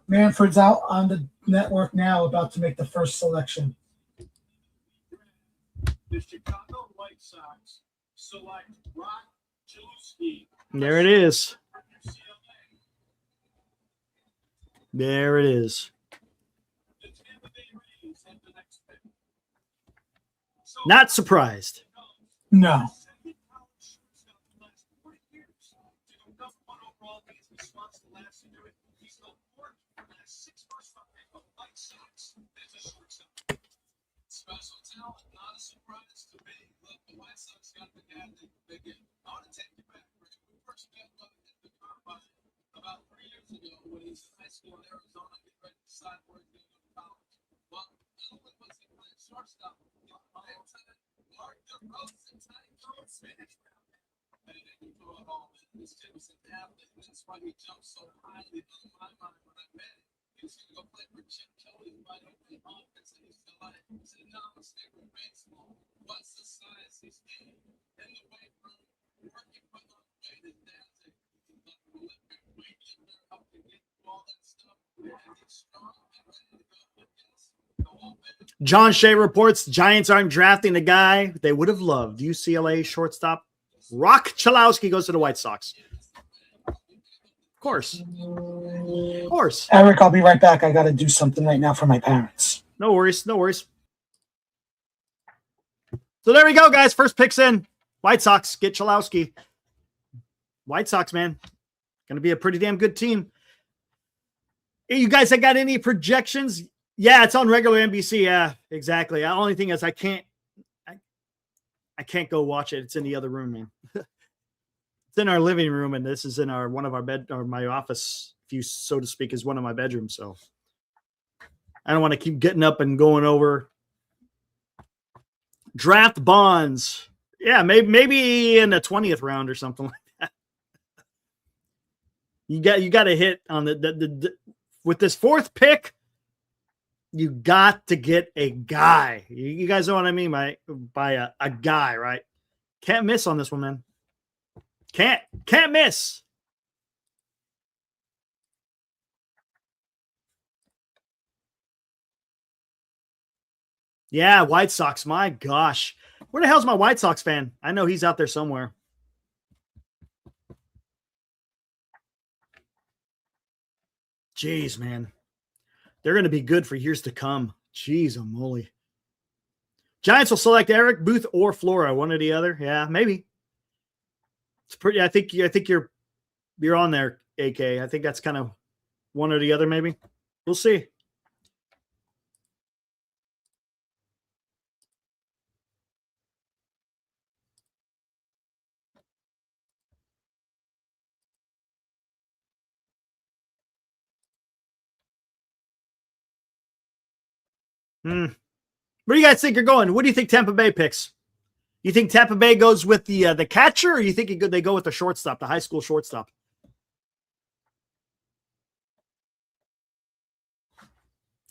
Manfred's out on the network now, about to make the first selection. The Chicago White Sox select Rock Chalowski. There it is. There it is. Not surprised. No. Special talent, not a surprise to me. Look, the White Sox got the guy they get. I want to take you back. We first met in the combine about 3 years ago. school in Arizona, get ready to decide where he's going to go to college. Well, not only was he playing shortstop, my antenna, Mark DeRozan, tiny little Spanish man. And then you throw it all in. This kid was an athlete, and that's why he jumped so highly on my mind when I met him. He was going to go play for Chip Kelly, right over the offense, and he said, no, I'm staying with baseball. What's the size he's in the weight room, working for the weight his dad's a Olympic weightlifter, helping get through all that stuff, and he's strong and ready to go against the whole thing. John Shea reports Giants aren't drafting the guy they would have loved. UCLA shortstop Rock Chalowski goes to the White Sox. Of course. Of course. Eric, I'll be right back. I got to do something right now for my parents. No worries. No worries. So there we go, guys. First picks in. White Sox get Chalowski. White Sox, man. Going to be a pretty damn good team. Hey, you guys have got any projections? Yeah, it's on regular NBC. Yeah, exactly. The only thing is I can't go watch it. It's in the other room, man. It's in our living room, and this is in one of our bed, or my office, if you so to speak, is one of my bedrooms. So I don't want to keep getting up and going over draft bonds. Yeah, maybe in the 20th round or something like that. You got to hit on the with this fourth pick. You got to get a guy. You guys know what I mean by a guy, right? Can't miss on this one, man. Can't miss. Yeah, White Sox. My gosh. Where the hell's my White Sox fan? I know he's out there somewhere. Jeez, man. They're going to be good for years to come. Jeez, oh moly. Giants will select Eric, Booth, or Flora, one or the other. Yeah, maybe. It's pretty. I think you're on there, AK. I think that's kind of one or the other, maybe. We'll see. Where do you guys think you're going? What do you think Tampa Bay picks? You think Tampa Bay goes with the catcher, or you think they go with the shortstop, the high school shortstop?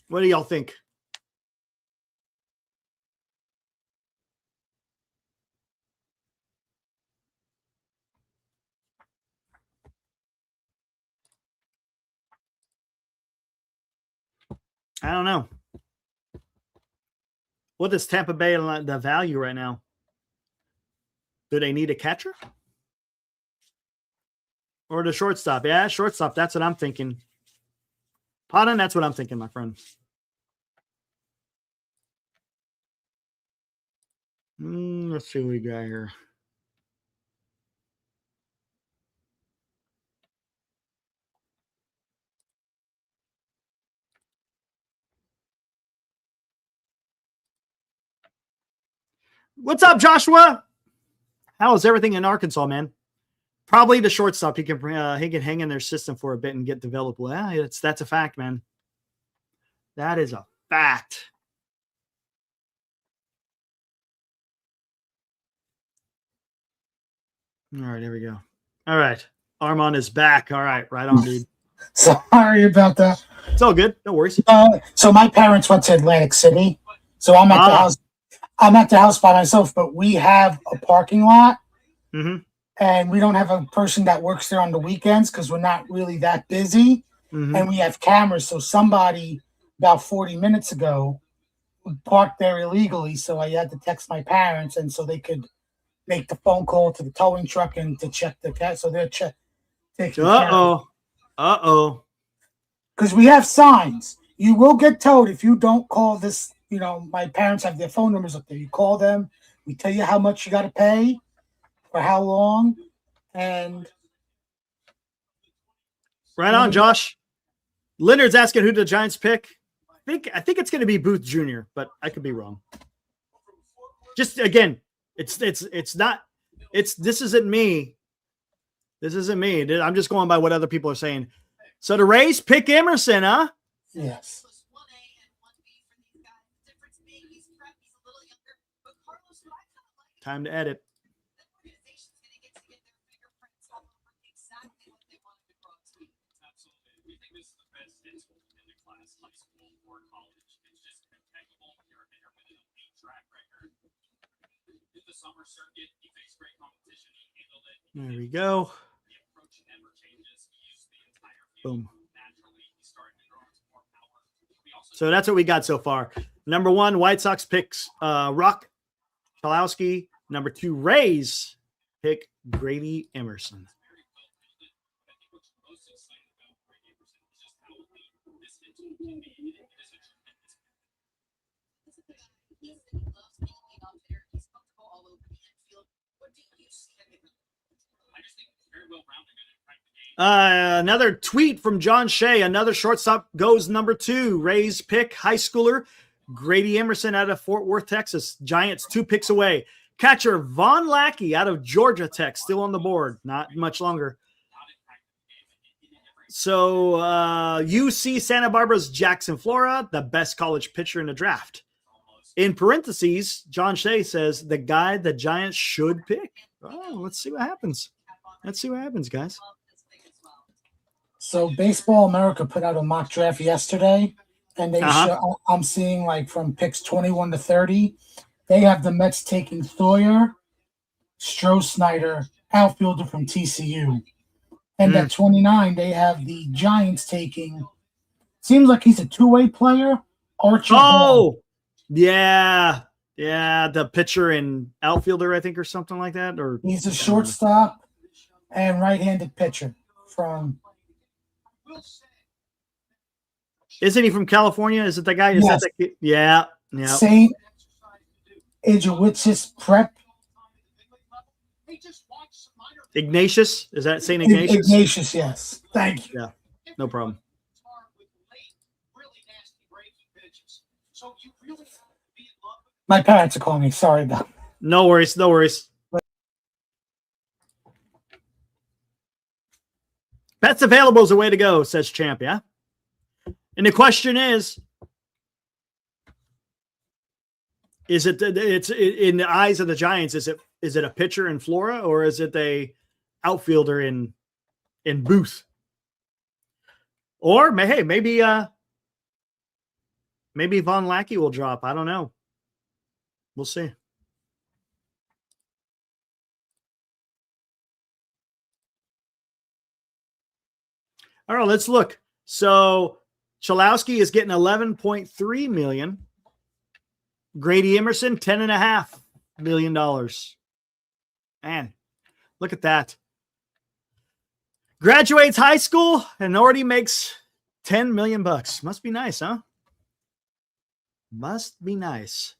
What do y'all think? I don't know. What is Tampa Bay the value right now? Do they need a catcher? Or the shortstop? Yeah, shortstop. That's what I'm thinking. Pardon, that's what I'm thinking, my friend. Let's see what we got here. What's up, Joshua? How is everything in Arkansas, man? Probably the shortstop. He can hang in their system for a bit and get developed. Well, that's a fact, man. That is a fact. All right, here we go. All right. Armand is back. All right, right on, dude. Sorry about that. It's all good. No worries. So my parents went to Atlantic City. So I'm at the house. I'm at the house by myself, but we have a parking lot. Mm-hmm. And we don't have a person that works there on the weekends because we're not really that busy. Mm-hmm. And we have cameras. So somebody about 40 minutes ago parked there illegally. So I had to text my parents, and so they could make the phone call to the towing truck and to check the cat. So they're taking Uh-oh. Because we have signs. You will get towed if you don't call this. You know, my parents have their phone numbers up there. You call them. We tell you how much you got to pay for how long. And right on, Josh. Leonard's asking who the Giants pick. I think it's going to be Booth Jr., but I could be wrong. Just again, this isn't me. This isn't me. I'm just going by what other people are saying. So the Rays pick Emerson, huh? Yes. Time to edit. There we go. Boom. So that's what we got so far. Number 1, White Sox picks Rock Chalowski. Number 2, Rays pick Grady Emerson. Another tweet from John Shea. Another shortstop goes number 2. Rays pick high schooler Grady Emerson out of Fort Worth, Texas. Giants 2 picks away. Catcher Von Lackey out of Georgia Tech, still on the board. Not much longer. So UC Santa Barbara's Jackson Flora, the best college pitcher in the draft. In parentheses, John Shea says the guy the Giants should pick. Oh, let's see what happens. Let's see what happens, guys. So Baseball America put out a mock draft yesterday, and they I'm seeing like from picks 21 to 30, they have the Mets taking Thoryer, Stroh-Snyder, outfielder from TCU. And at 29, they have the Giants taking, seems like he's a two-way player, Archie Hall. Yeah. Yeah, the pitcher and outfielder, I think, or something like that. Or he's a shortstop and right-handed pitcher from. Isn't he from California? Is it the guy? Is yes. that the kid? Yeah. Yeah. St. Ignatius Prep. Ignatius? Is that St. Ignatius? Ignatius, yes. Thank you. Yeah, no problem. My parents are calling me. Sorry about that. No worries. No worries. Pets available is a way to go, says Champ, yeah? And the question is it in the eyes of the Giants, is it a pitcher in Flora or is it a outfielder in Booth? Or hey, maybe Von Lackey will drop. I don't know. We'll see. All right, let's look. So Chalowski is getting $11.3 million. Grady Emerson, $10.5 million. Man, look at that. Graduates high school and already makes $10 million. Must be nice, huh? Must be nice.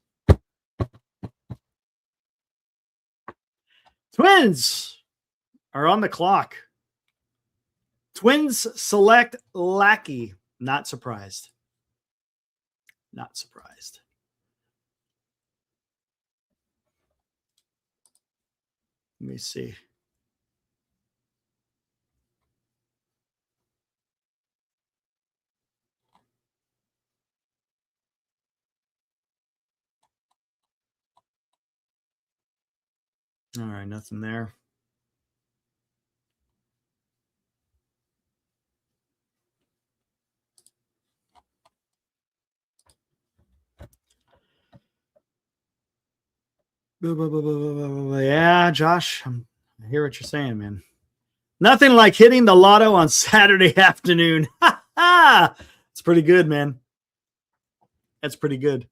Twins are on the clock. Twins select Lackey. Not surprised. Not surprised. Let me see. All right, nothing there. Yeah, Josh, I hear what you're saying, man. Nothing like hitting the lotto on Saturday afternoon. It's pretty good, man. That's pretty good.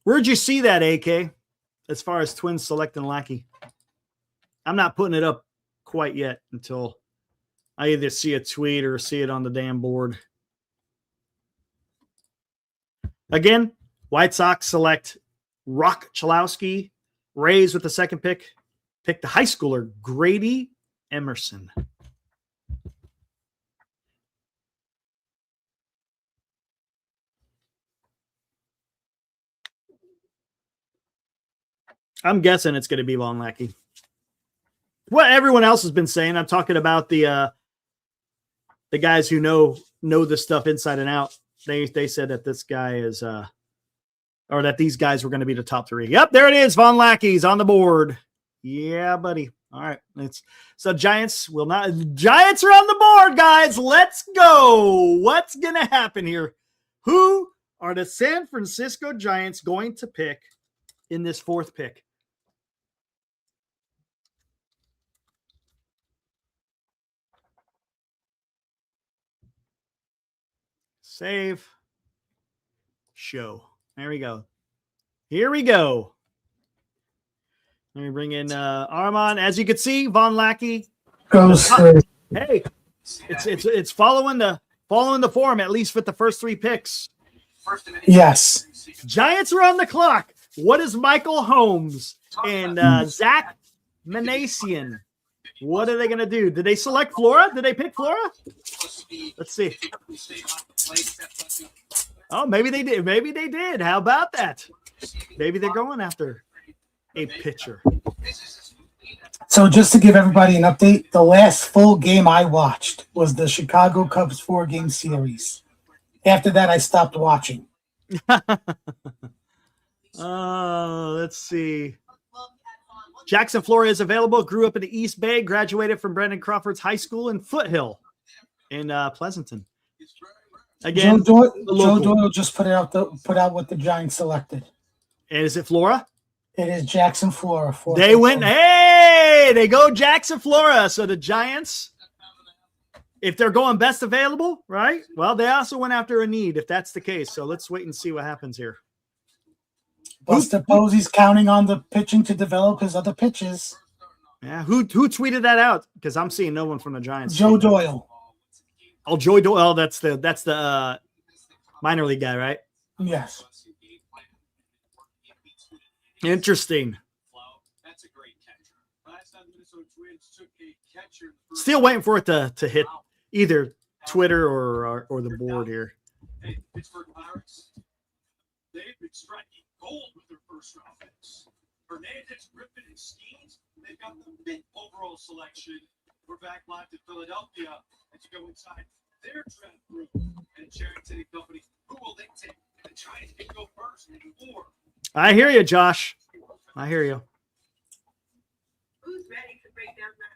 Where'd you see that, AK, as far as Twins selecting Lackey? I'm not putting it up quite yet until I either see a tweet or see it on the damn board. Again, White Sox select Rock Chalowski. Rays with the second pick the high schooler Grady Emerson. I'm guessing it's going to be Von Lackey. what everyone else has been saying. I'm talking about the guys who know this stuff inside and out. They said that this guy is or that these guys were going to be the top 3. Yep, there it is. Von Lackey's on the board. Yeah, buddy. All right. Giants are on the board, guys. Let's go. What's going to happen here? Who are the San Francisco Giants going to pick in this 4th pick? Save. Show. There we go. Here we go. Let me bring in Armand. As you can see, Von Lackey goes. Hey, it's following the form, at least with the first 3 picks. Yes. Giants are on the clock. What is Michael Holmes and Zach Manasian? What are they going to do? Did they select Flora? Did they pick Flora? Let's see. Oh, maybe they did. Maybe they did. How about that? Maybe they're going after a pitcher. So just to give everybody an update, the last full game I watched was the Chicago Cubs 4-game series. After that, I stopped watching. Let's see. Jackson Flora is available. Grew up in the East Bay. Graduated from Brendan Crawford's high school in Foothill in Pleasanton. Again, Joe Doyle just put out what the Giants selected. And is it Flora? It is Jackson Flora. They went, hey, they go Jackson Flora. So the Giants, if they're going best available, right? Well, they also went after a need, if that's the case. So let's wait and see what happens here. Buster Posey's counting on the pitching to develop his other pitches. Yeah, who tweeted that out? Because I'm seeing no one from the Giants. Joe Doyle. Oh, Joe Doyle. Oh, that's the minor league guy, right? Yes. Interesting. Still waiting for it to hit either Twitter or the board here. Hey, Pittsburgh Pirates, they've been striking gold with their first round picks. Hernandez, Griffin, and Skeens, they've got the mid overall selection. We're back live to Philadelphia as you go inside their draft group and Charrington and Company. Who will they take? The Giants can go first and 4. I hear you, Josh. I hear you. Who's ready to break down that?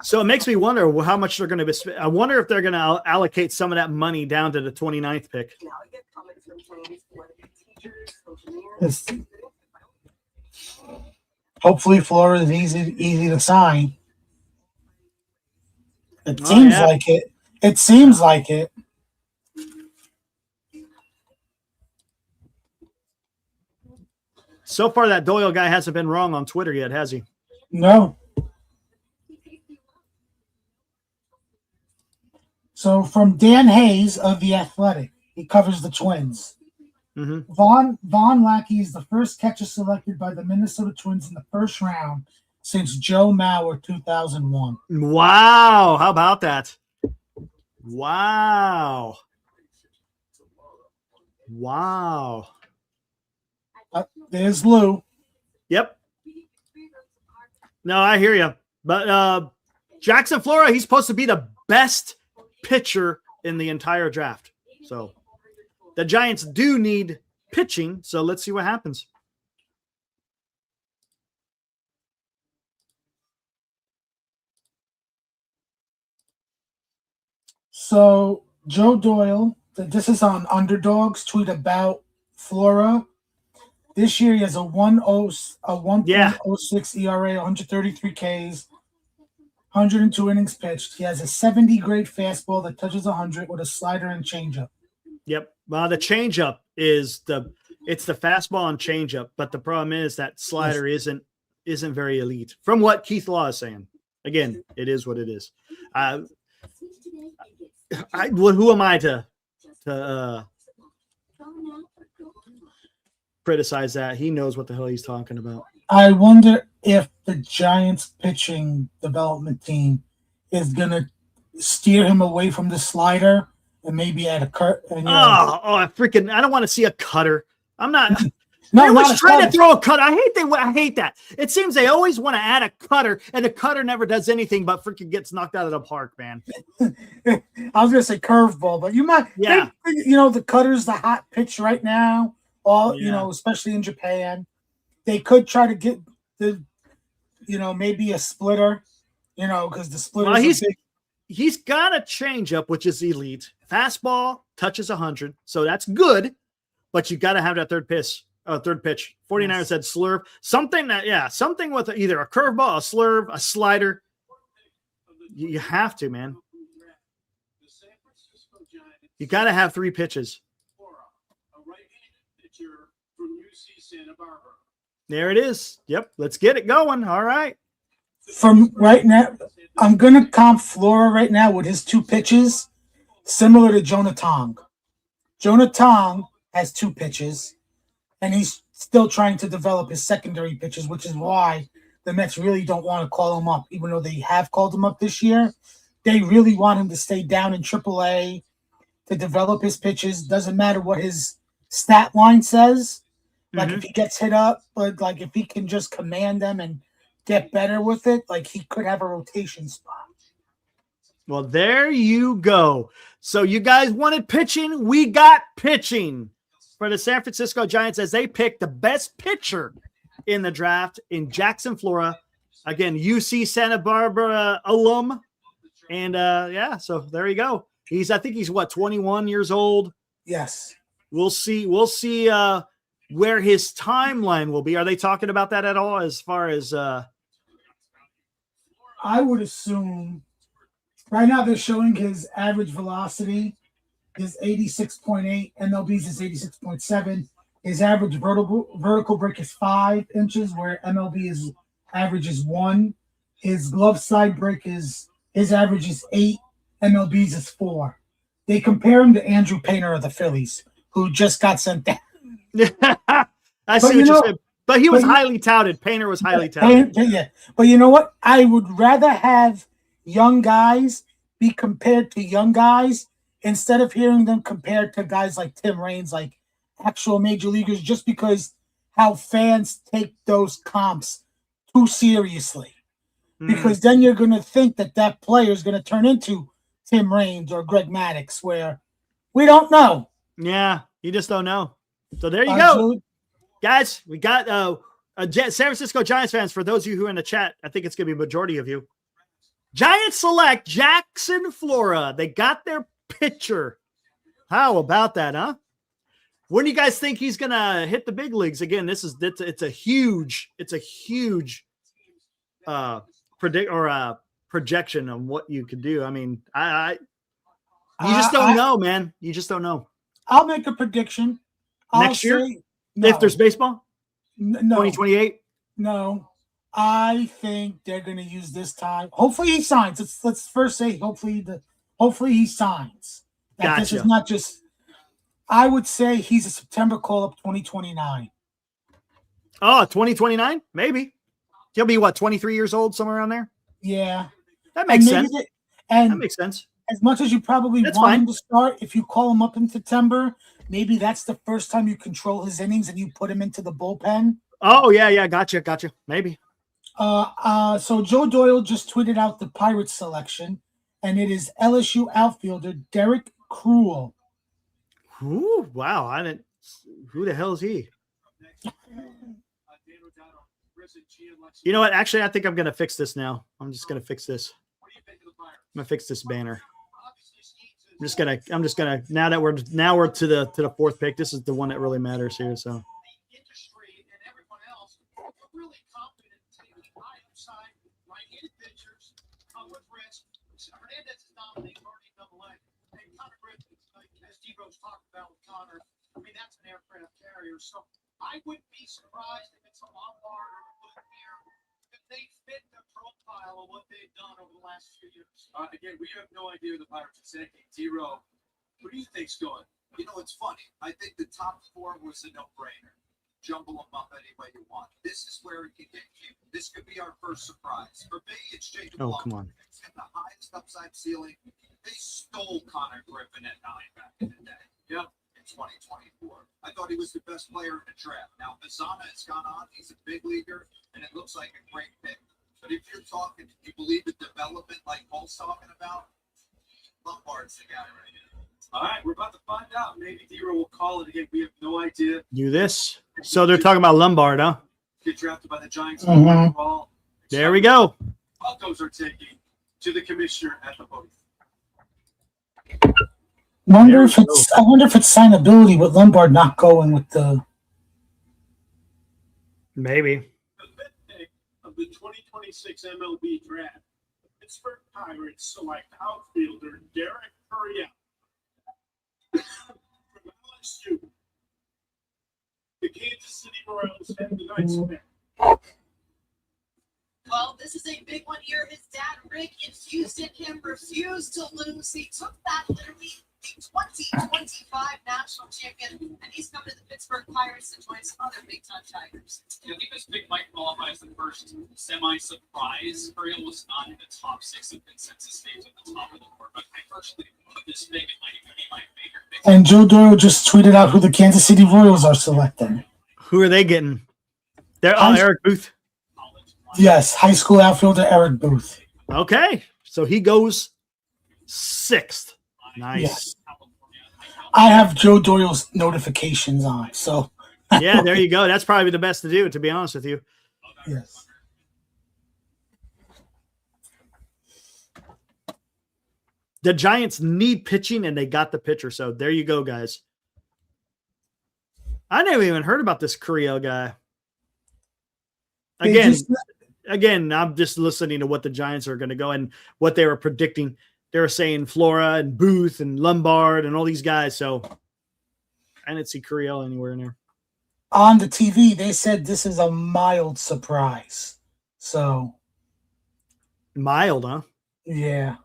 So it makes me wonder how much they're going to be. I wonder if they're going to allocate some of that money down to the 29th pick. Hopefully, Flora is easy to sign. It seems like it. It seems like it. So far, that Doyle guy hasn't been wrong on Twitter yet, has he? No. So from Dan Hayes of The Athletic, he covers the Twins. Mm-hmm. Von Lackey is the first catcher selected by the Minnesota Twins in the first round since Joe Mauer 2001. Wow. How about that? Wow. There's Lou. Yep. No, I hear you. But Jackson Flora, he's supposed to be the best pitcher in the entire draft. So the Giants do need pitching. So let's see what happens. So Joe Doyle, this is on Underdogs, tweet about Flora. This year he has a 1.06 ERA, 133 Ks, 102 innings pitched. He has a 70 grade fastball that touches 100 with a slider and changeup. Yep. Well, the changeup is the fastball and changeup, but the problem is that slider isn't very elite. From what Keith Law is saying, again, it is what it is. Who am I to criticize that? He knows what the hell he's talking about. I wonder if the Giants pitching development team is going to steer him away from the slider and maybe add a cut. And, I don't want to see a cutter. I'm not. No, They not always a try to cutter. throw a cutter. I hate that. It seems they always want to add a cutter, and the cutter never does anything but freaking gets knocked out of the park, man. I was gonna say curveball, but you might. Yeah. The cutter's the hot pitch right now. Especially in Japan, they could try to get maybe a splitter. Because the splitter. Well, he's got a changeup, which is elite. Fastball touches 100, so that's good. But you got to have that third pitch. 49ers said slurve. Something with either a curveball, a slurve, a slider. You have to, man. You got to have 3 pitches. There it is. Yep. Let's get it going. All right. From right now, I'm going to comp Flora right now with his 2 pitches, similar to Jonah Tong. Jonah Tong has 2 pitches, and he's still trying to develop his secondary pitches, which is why the Mets really don't want to call him up, even though they have called him up this year. They really want him to stay down in AAA to develop his pitches. Doesn't matter what his stat line says. Like if he gets hit up, but like if he can just command them and get better with it, like he could have a rotation spot. Well, there you go. So you guys wanted pitching. We got pitching for the San Francisco Giants as they pick the best pitcher in the draft in Jackson Flora. Again, UC Santa Barbara alum. And so there you go. I think he's 21 years old. Yes. We'll see where his timeline will be. Are they talking about that at all as far as I would assume right now they're showing his average velocity is 86.8. MLB's is 86.7. His average vertical break is 5 inches, where MLB average is 1. His glove side break his average is 8. MLB's is 4. They compare him to Andrew Painter of the Phillies, who just got sent down. I see what you're saying. But he was highly touted. Painter was highly touted. Yeah. But you know what? I would rather have young guys be compared to young guys instead of hearing them compared to guys like Tim Raines, like actual major leaguers, just because how fans take those comps too seriously. Because then you're going to think that player is going to turn into Tim Raines or Greg Maddux, where we don't know. Yeah, you just don't know. So there you go. Guys, we got San Francisco Giants fans. For those of you who are in the chat, I think it's going to be a majority of you. Giants select Jackson Flora. They got their pitcher. How about that, huh? When do you guys think he's going to hit the big leagues? Again, it's a huge projection on what you could do. I mean, you just don't know, man. You just don't know. I'll make a prediction. Next year, if there's baseball, no, 2028. No, I think they're going to use this time. Hopefully, he signs. Let's first say hopefully he signs. Gotcha. This is not just. I would say he's a September call-up 2029. Oh, 2029? Maybe. He'll be 23 years old, somewhere around there? Yeah. That makes sense. That makes sense. As much as you probably want him to start, if you call him up in September, maybe that's the first time you control his innings and you put him into the bullpen. Oh, yeah. Gotcha. Maybe. So Joe Doyle just tweeted out the Pirates selection, and it is LSU outfielder Derek Cruel. Ooh, wow. Who the hell is he? You know what? Actually, I think I'm going to fix this now. I'm just going to fix this. I'm going to fix this banner. I'm just gonna now we're to the fourth pick. This is the one that really matters here. So I mean, that's an aircraft carrier. So I wouldn't be surprised if it's a Lombard or a Blue here. If they fit the profile of what they've done over the last few years. Again, we have no idea the Pirates are taking. Zero. What do you think's going? You know, it's funny. I think the top 4 was a no-brainer. Jumble them up any way you want. This is where it can get cute. This could be our first surprise. For me, it's Jacob Lombard. come on. It's got the highest upside ceiling. They stole Connor Griffin at 9 back in the day. Yep. 2024. I thought he was the best player in the draft. Now, Mazana has gone on. He's a big leaguer, and it looks like a great pick. But if you're talking, you believe in development like Paul's talking about, Lombard's the guy right here. All right, we're about to find out. Maybe D-Row will call it again. We have no idea. Do this. So they're talking about Lombard, huh? Get drafted by the Giants. Mhm. There we go. Buckos are taking to the commissioner at the booth. I wonder if it's signability with Lombard not going with the. Maybe. The fifth pick of the 2026 MLB Draft, the Pittsburgh Pirates select outfielder Derek Curriel from LSU. The Kansas City Royals have the ninth pick. Well, this is a big one here. His dad, Rick, infused in him, refused to lose. He took that literally the 2025 national champion, and he's come to the Pittsburgh Pirates to join some other big-time Tigers. I think this pick might qualify as the first semi-surprise. Curriel was not in the top 6 of consensus stage at the top of the board, but I personally put this pick. It might even be my favorite pick. And Joe Doyle just tweeted out who the Kansas City Royals are selecting. Who are they getting? They're Eric Booth. Yes, high school outfielder Eric Booth. Okay. So he goes 6th. Nice. Yes. I have Joe Doyle's notifications on, so. Yeah, there you go. That's probably the best to do, to be honest with you. Yes. The Giants need pitching, and they got the pitcher. So there you go, guys. I never even heard about this Curriel guy. Again, I'm just listening to what the Giants are going to go and what they were predicting. They were saying Flora and Booth and Lombard and all these guys. So I didn't see Curriel anywhere in there. On the TV, they said this is a mild surprise. So. Mild, huh? Yeah.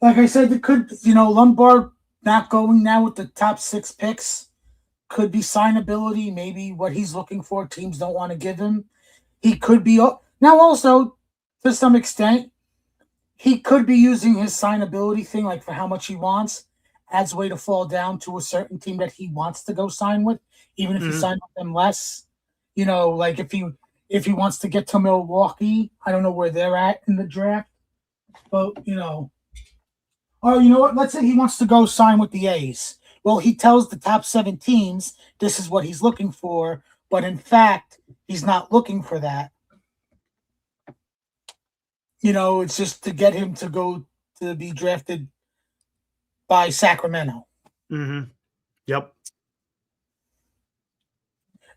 Like I said, it could, Lombard not going now with the top 6 picks could be signability, maybe what he's looking for. Teams don't want to give him. He could be now also to some extent, he could be using his signability thing, like for how much he wants, as a way to fall down to a certain team that he wants to go sign with, even if he signed with them less. Like if he wants to get to Milwaukee, I don't know where they're at in the draft, but or you know what? Let's say he wants to go sign with the A's. Well, he tells the top 7 teams this is what he's looking for, but in fact, he's not looking for that. It's just to get him to go to be drafted by Sacramento. Mm-hmm. Yep.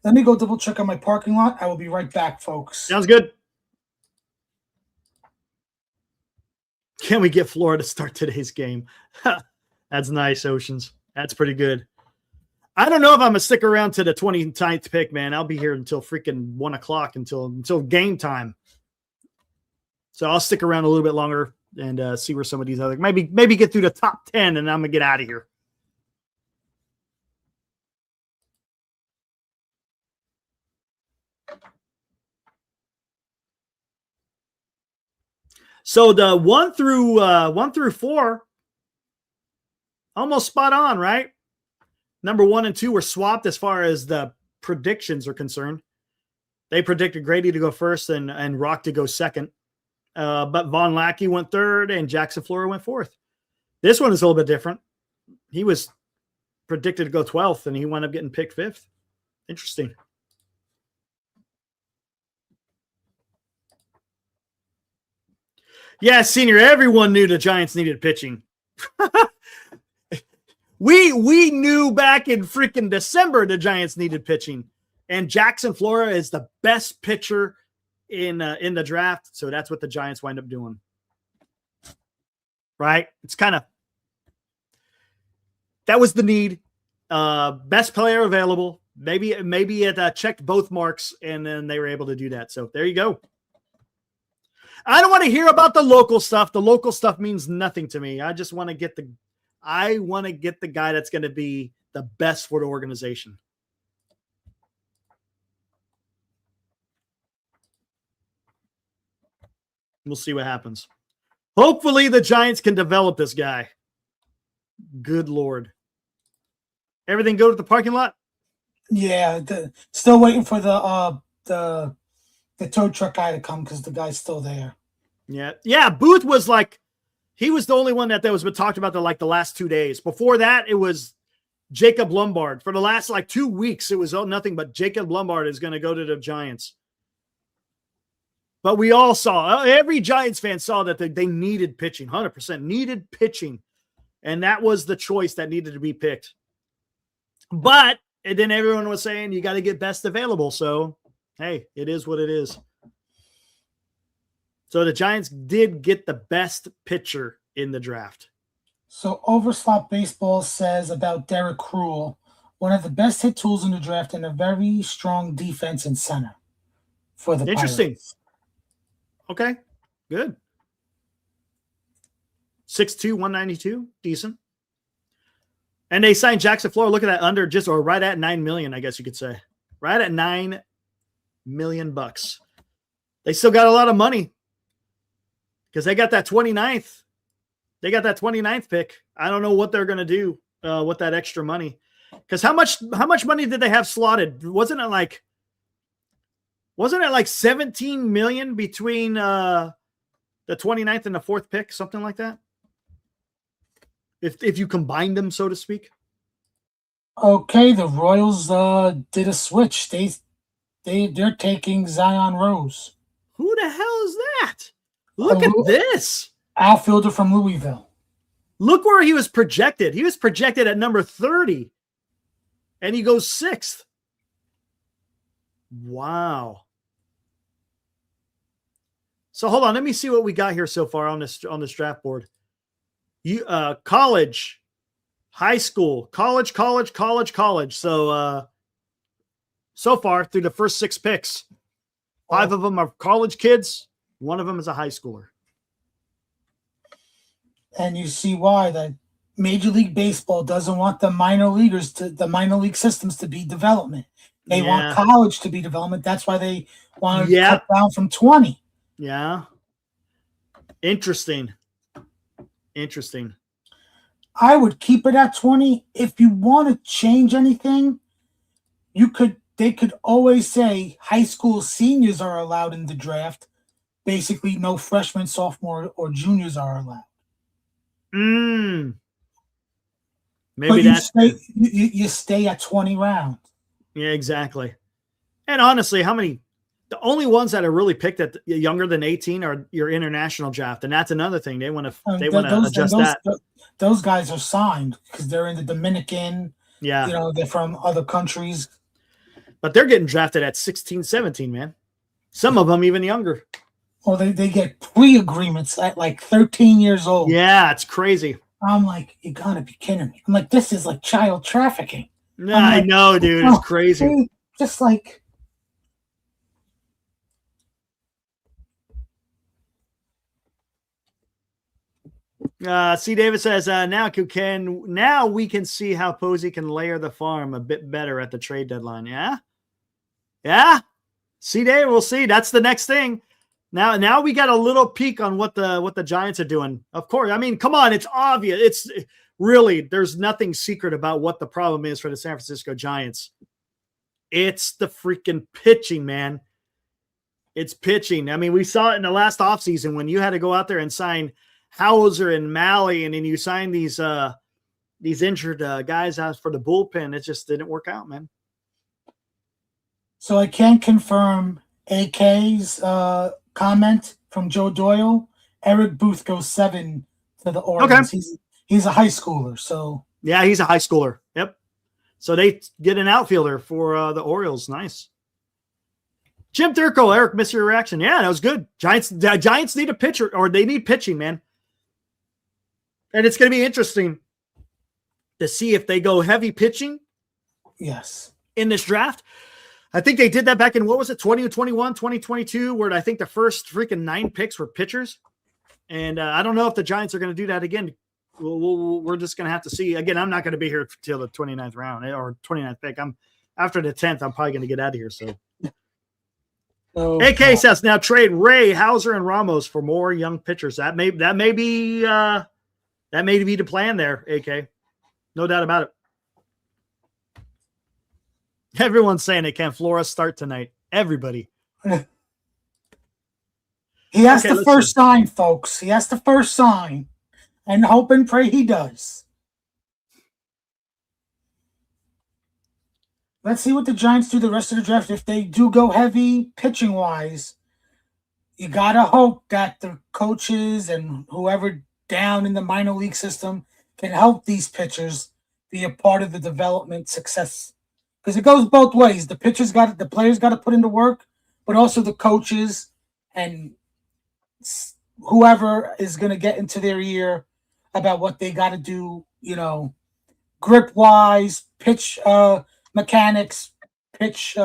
Let me go double check on my parking lot. I will be right back, folks. Sounds good. Can we get Florida to start today's game? That's nice, Oceans. That's pretty good. I don't know if I'm going to stick around to the 29th pick, man. I'll be here until freaking 1 o'clock until game time. So I'll stick around a little bit longer and see where some of these other maybe get through the top 10 and I'm going to get out of here. So the 1 through 4 almost spot on, right? Number 1 and 2 were swapped as far as the predictions are concerned. They predicted Grady to go first and Rock to go second. But Von Lackey went 3rd and Jackson Flora went 4th. This one is a little bit different. He was predicted to go 12th and he wound up getting picked 5th. Interesting. Yeah, Senior, everyone knew the Giants needed pitching. We knew back in freaking December the Giants needed pitching, and Jackson Flora is the best pitcher in the draft, so that's what the Giants wind up doing. Right? It's kind of that was the need. Best player available. Maybe it checked both marks, and then they were able to do that. So there you go. I don't want to hear about the local stuff. The local stuff means nothing to me. I just want to get the guy that's going to be the best for the organization. We'll see what happens. Hopefully the Giants can develop this guy. Good Lord. Everything go to the parking lot? Yeah, still waiting for the tow truck guy to come because the guy's still there. Yeah. Booth was like, he was the only one that was been talked about the last 2 days. Before that, it was Jacob Lombard. For the last 2 weeks, it was nothing but Jacob Lombard is going to go to the Giants. But we all saw, every Giants fan saw that they needed pitching, 100% needed pitching. And that was the choice that needed to be picked. But and then everyone was saying you got to get best available. So, hey, it is what it is. So the Giants did get the best pitcher in the draft. So Overslot Baseball says about Derek Cruel, one of the best hit tools in the draft and a very strong defense in center for the Interesting. Pirates. Okay, good. 6'2", 192, decent. And they signed Jackson Flora. Look at that, under just or right at $9 million, I guess you could say. Right at $9 million bucks. They still got a lot of money because they got that 29th. They got that 29th pick. I don't know what they're going to do with that extra money. Because how much money did they have slotted? Wasn't it like 17 million between the 29th and the 4th pick, something like that? If you combine them, so to speak. Okay, the Royals did a switch. They're taking Zion Rose. Who the hell is that? Look at this. Outfielder from Louisville. Look where he was projected. He was projected at number 30. And he goes 6th. Wow. So hold on. Let me see what we got here so far on this draft board. College, high school, college. So so far through the first 6 picks, 5 of them are college kids. 1 of them is a high schooler. And you see why that Major League Baseball doesn't want the minor league systems to be development. They want college to be development. That's why they want to cut down from 20. Yeah. Interesting. I would keep it at 20. If you want to change anything, they could always say high school seniors are allowed in the draft. Basically, no freshmen, sophomore, or juniors are allowed. Maybe you stay at 20 rounds. Yeah, exactly. And honestly, the only ones that are really picked at younger than 18 are your international draft, and that's another thing they want to adjust that. Those guys are signed because they're in the Dominican. Yeah, they're from other countries, but they're getting drafted at 16, 17, man. Some of them even younger. Well, they get pre-agreements at like 13 years old. Yeah, it's crazy. I'm like, you gotta be kidding me. I'm like, this is like child trafficking. Yeah, I know, dude. It's crazy. Just like. C. David says, now we can see how Posey can layer the farm a bit better at the trade deadline. Yeah. C. David, we'll see. That's the next thing. Now we got a little peek on what the Giants are doing. Of course, I mean, come on, it's obvious. It's really, there's nothing secret about what the problem is for the San Francisco Giants. It's the freaking pitching, man. It's pitching. I mean, we saw it in the last offseason when you had to go out there and sign Hauser and Malley, and then you sign these injured guys out for the bullpen. It just didn't work out, man. So I can confirm AK's comment from Joe Doyle. Eric Booth goes 7 to the Orioles. Okay. He's a high schooler, so yeah, he's a high schooler. Yep. So they get an outfielder for the Orioles. Nice. Jim Turco, Eric, miss your reaction. Yeah, that was good. Giants need a pitcher, or they need pitching, man. And it's going to be interesting to see if they go heavy pitching. Yes. In this draft. I think they did that back in, what was it, 2021, 2022, where I think the first freaking 9 picks were pitchers. And I don't know if the Giants are going to do that again. We're just going to have to see. Again, I'm not going to be here till the 29th round or 29th pick. After the 10th, I'm probably going to get out of here. So, AK says now trade Ray, Hauser, and Ramos for more young pitchers. That may be the plan there. AK, no doubt about it. Everyone's saying it. Can Flora start tonight? Everybody. He has Okay, to first sign, folks. He has to first sign. And hope and pray he does. Let's see what the Giants do the rest of the draft. If they do go heavy pitching-wise, you got to hope that the coaches and whoever down in the minor league system can help these pitchers be a part of the development success. Because it goes both ways. The players got to put into work, but also the coaches and whoever is going to get into their ear about what they got to do, grip wise, pitch mechanics, pitch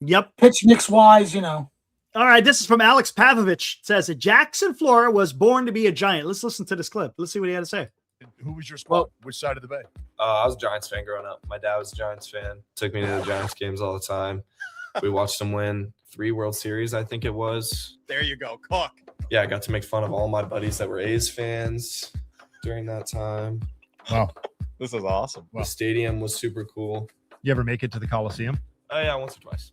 mix wise, All right, this is from Alex Pavlovich. It says that Jackson Flora was born to be a Giant. Let's listen to this clip. Let's see what he had to say. Who was your spot? Which side of the bay? I was a Giants fan growing up. My dad was a Giants fan. Took me to the Giants games all the time. We watched them win 3 World Series, I think it was. There you go, Cook. Yeah, I got to make fun of all my buddies that were A's fans during that time. Wow. This is awesome. The stadium was super cool. You ever make it to the Coliseum? Oh, yeah, once or twice.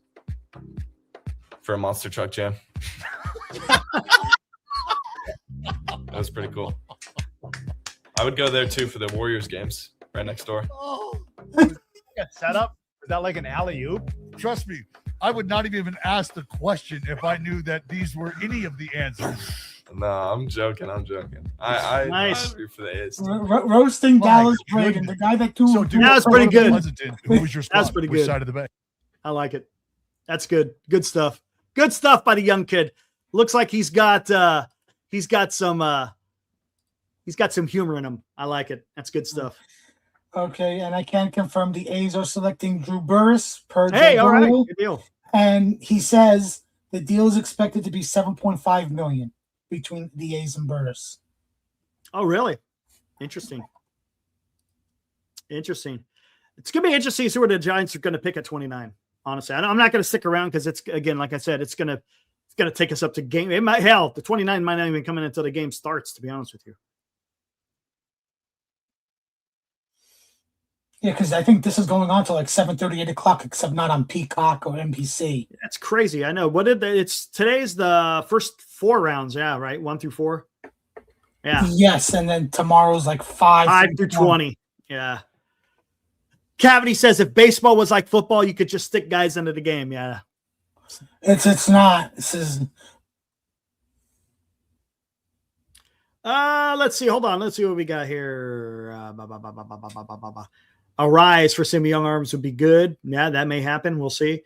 For a monster truck jam. That was pretty cool. I would go there, too, for the Warriors games right next door. Oh. Set up? Is that like an alley-oop? Trust me, I would not even ask the question if I knew that these were any of the answers. No, I'm joking. I Nice. root for the A's. Roasting Dallas Braden, the guy that So, dude, That was pretty good. Who was your spot? That's pretty Which good. side of the bay? I like it. That's good. Good stuff. Good stuff by the young kid. Looks like he's got some humor in him. I like it. That's good stuff. Okay, and I can confirm the A's are selecting Drew Burris per Hey, Joe all right. Burrow, Good deal. and he says the deal is expected to be $7.5 million between the A's and Burris. Oh, really? Interesting. It's going to be interesting to see where the Giants are going to pick at 29. Honestly, I'm not going to stick around because it's, again, like I said, it's going to take us up to game. It might, the 29 might not even come in until the game starts, to be honest with you. Yeah, because I think this is going on till like 7:30, 8 o'clock, except not on Peacock or NBC. That's crazy. I know. Today's the first 4 rounds. Yeah, right. 1 through 4. Yeah. Yes, and then tomorrow's like 5 through 20. Yeah. Cavity says if baseball was like football, you could just stick guys into the game. Yeah. It's not. This is. Let's see. Hold on. Let's see what we got here. A rise for some young arms would be good. Yeah, that may happen. We'll see.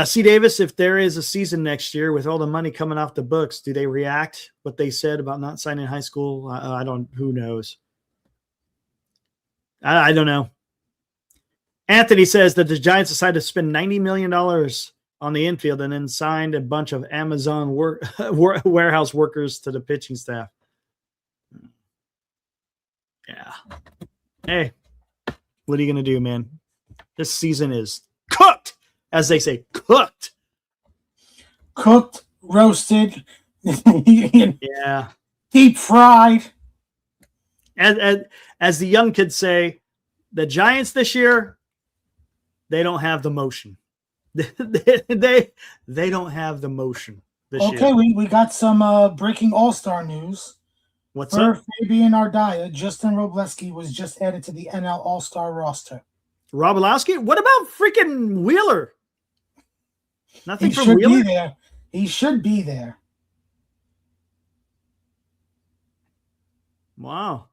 C. Davis, if there is a season next year with all the money coming off the books, do they react what they said about not signing high school? Who knows? I don't know. Anthony says that the Giants decided to spend $90 million on the infield and then signed a bunch of Amazon warehouse workers to the pitching staff. Yeah. Hey, what are you going to do, man? This season is cooked, as they say, cooked. Cooked, roasted, yeah, deep fried. And as the young kids say, the Giants this year, they don't have the motion. they don't have the motion this year. Okay, we got some breaking All-Star news. What's For up? Fabian Ardaya, Justin Robleski was just added to the NL All-Star roster. Robolowski? What about freaking Wheeler? Nothing He from should Wheeler? be there. He should be there. Wow.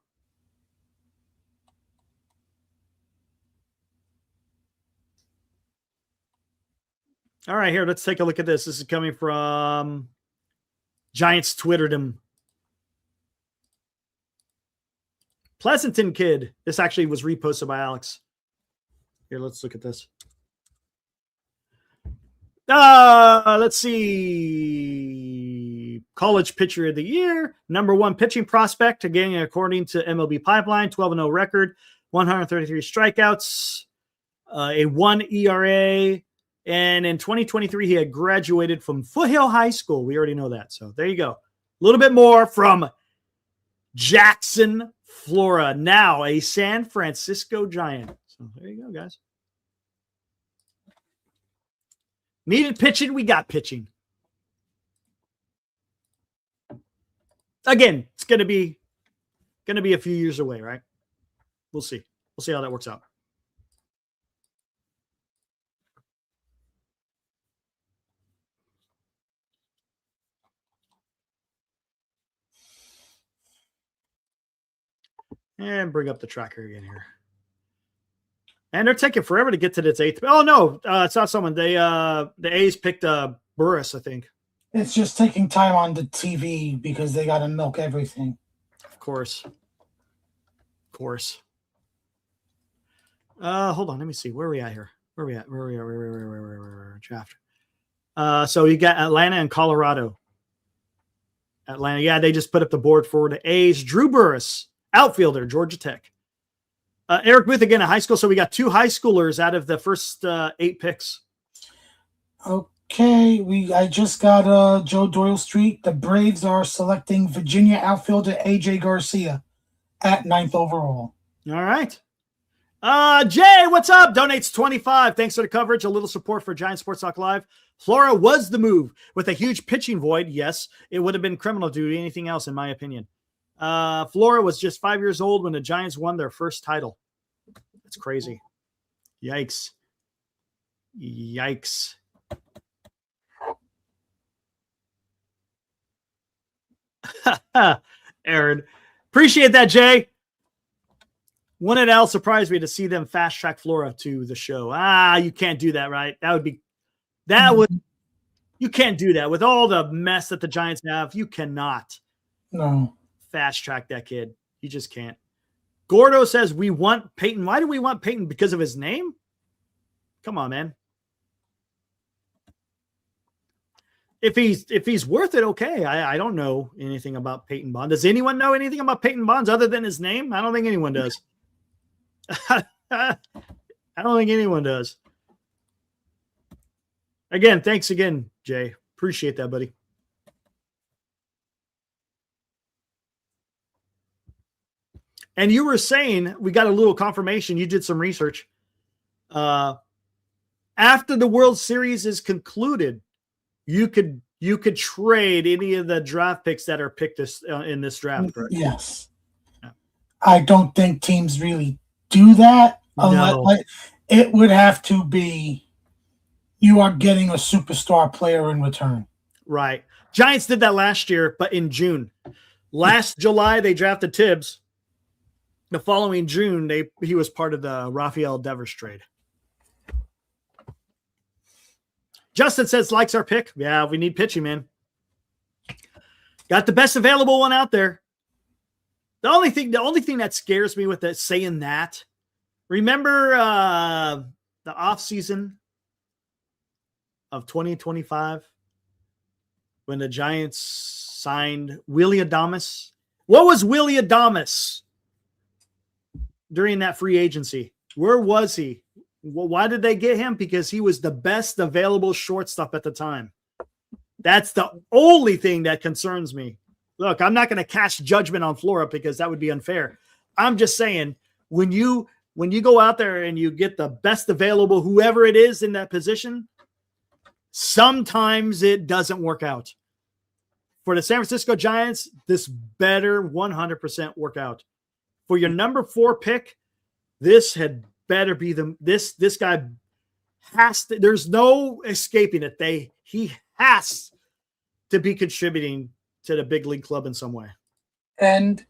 All right, here, let's take a look at this. This is coming from Giants Twittered him. Pleasanton kid. This actually was reposted by Alex. Here, let's look at this. Let's see. College pitcher of the year. Number 1 pitching prospect, again, according to MLB Pipeline, 12-0 record, 133 strikeouts, a 1 ERA. And in 2023, he had graduated from Foothill High School. We already know that. So there you go. A little bit more from Jackson Flora, now a San Francisco Giant. So there you go, guys. Needed pitching, we got pitching. Again, it's gonna be a few years away, right? We'll see. We'll see how that works out. And bring up the tracker again here. And they're taking forever to get to this 8th. Oh no, it's not someone. The A's picked Burris, I think. It's just taking time on the TV because they got to milk everything. Of course. Hold on, let me see. Where are we at here? Where are we at? Where draft? So you got Atlanta and Colorado. Atlanta, yeah, they just put up the board for the A's. Drew Burris, outfielder, Georgia Tech. Eric Booth again at high school. So we got 2 high schoolers out of the first 8 picks. Okay, I just got Joe Doyle Street. The Braves are selecting Virginia outfielder AJ Garcia at 9th overall. All right. Jay, what's up? Donates 25. Thanks for the coverage. A little support for Giant Sports Talk Live. Flora was the move with a huge pitching void. Yes, it would have been criminal to do anything else, in my opinion. Flora was just 5 years old when the Giants won their first title. That's crazy. Yikes. Aaron, appreciate that, Jay. Wouldn't it surprise me to see them fast track Flora to the show? You can't do that, right? You can't do that with all the mess that the Giants have. You cannot fast track that kid. You just can't. Gordo says we want Peyton. Why do we want Peyton? Because of his name? Come on, man. If he's worth it, okay. I don't know anything about Peyton Bond. Does anyone know anything about Peyton Bonds other than his name? I don't think anyone does. I don't think anyone does. Again, thanks again, Jay. Appreciate that, buddy. And you were saying, we got a little confirmation. You did some research. After the World Series is concluded, you could trade any of the draft picks that are picked in this draft, correct? Yes. Yeah. I don't think teams really do that. No. It would have to be you are getting a superstar player in return. Right. Giants did that last year, but in June. Last July, they drafted Tibbs. The following June, he was part of the Rafael Devers trade. Justin says, likes our pick. Yeah, we need pitching, man. Got the best available one out there. The only thing that scares me with saying that, remember the offseason of 2025 when the Giants signed Willy Adames? What was Willy Adames during that free agency? Where was he? Well, why did they get him? Because he was the best available shortstop at the time. That's the only thing that concerns me. Look, I'm not going to cast judgment on Flora because that would be unfair. I'm just saying, when you go out there and you get the best available, whoever it is in that position, sometimes it doesn't work out. For the San Francisco Giants, this better 100% work out. For your number 4 pick, this had better be this guy has to, there's no escaping it. He has to be contributing to the big league club in some way. And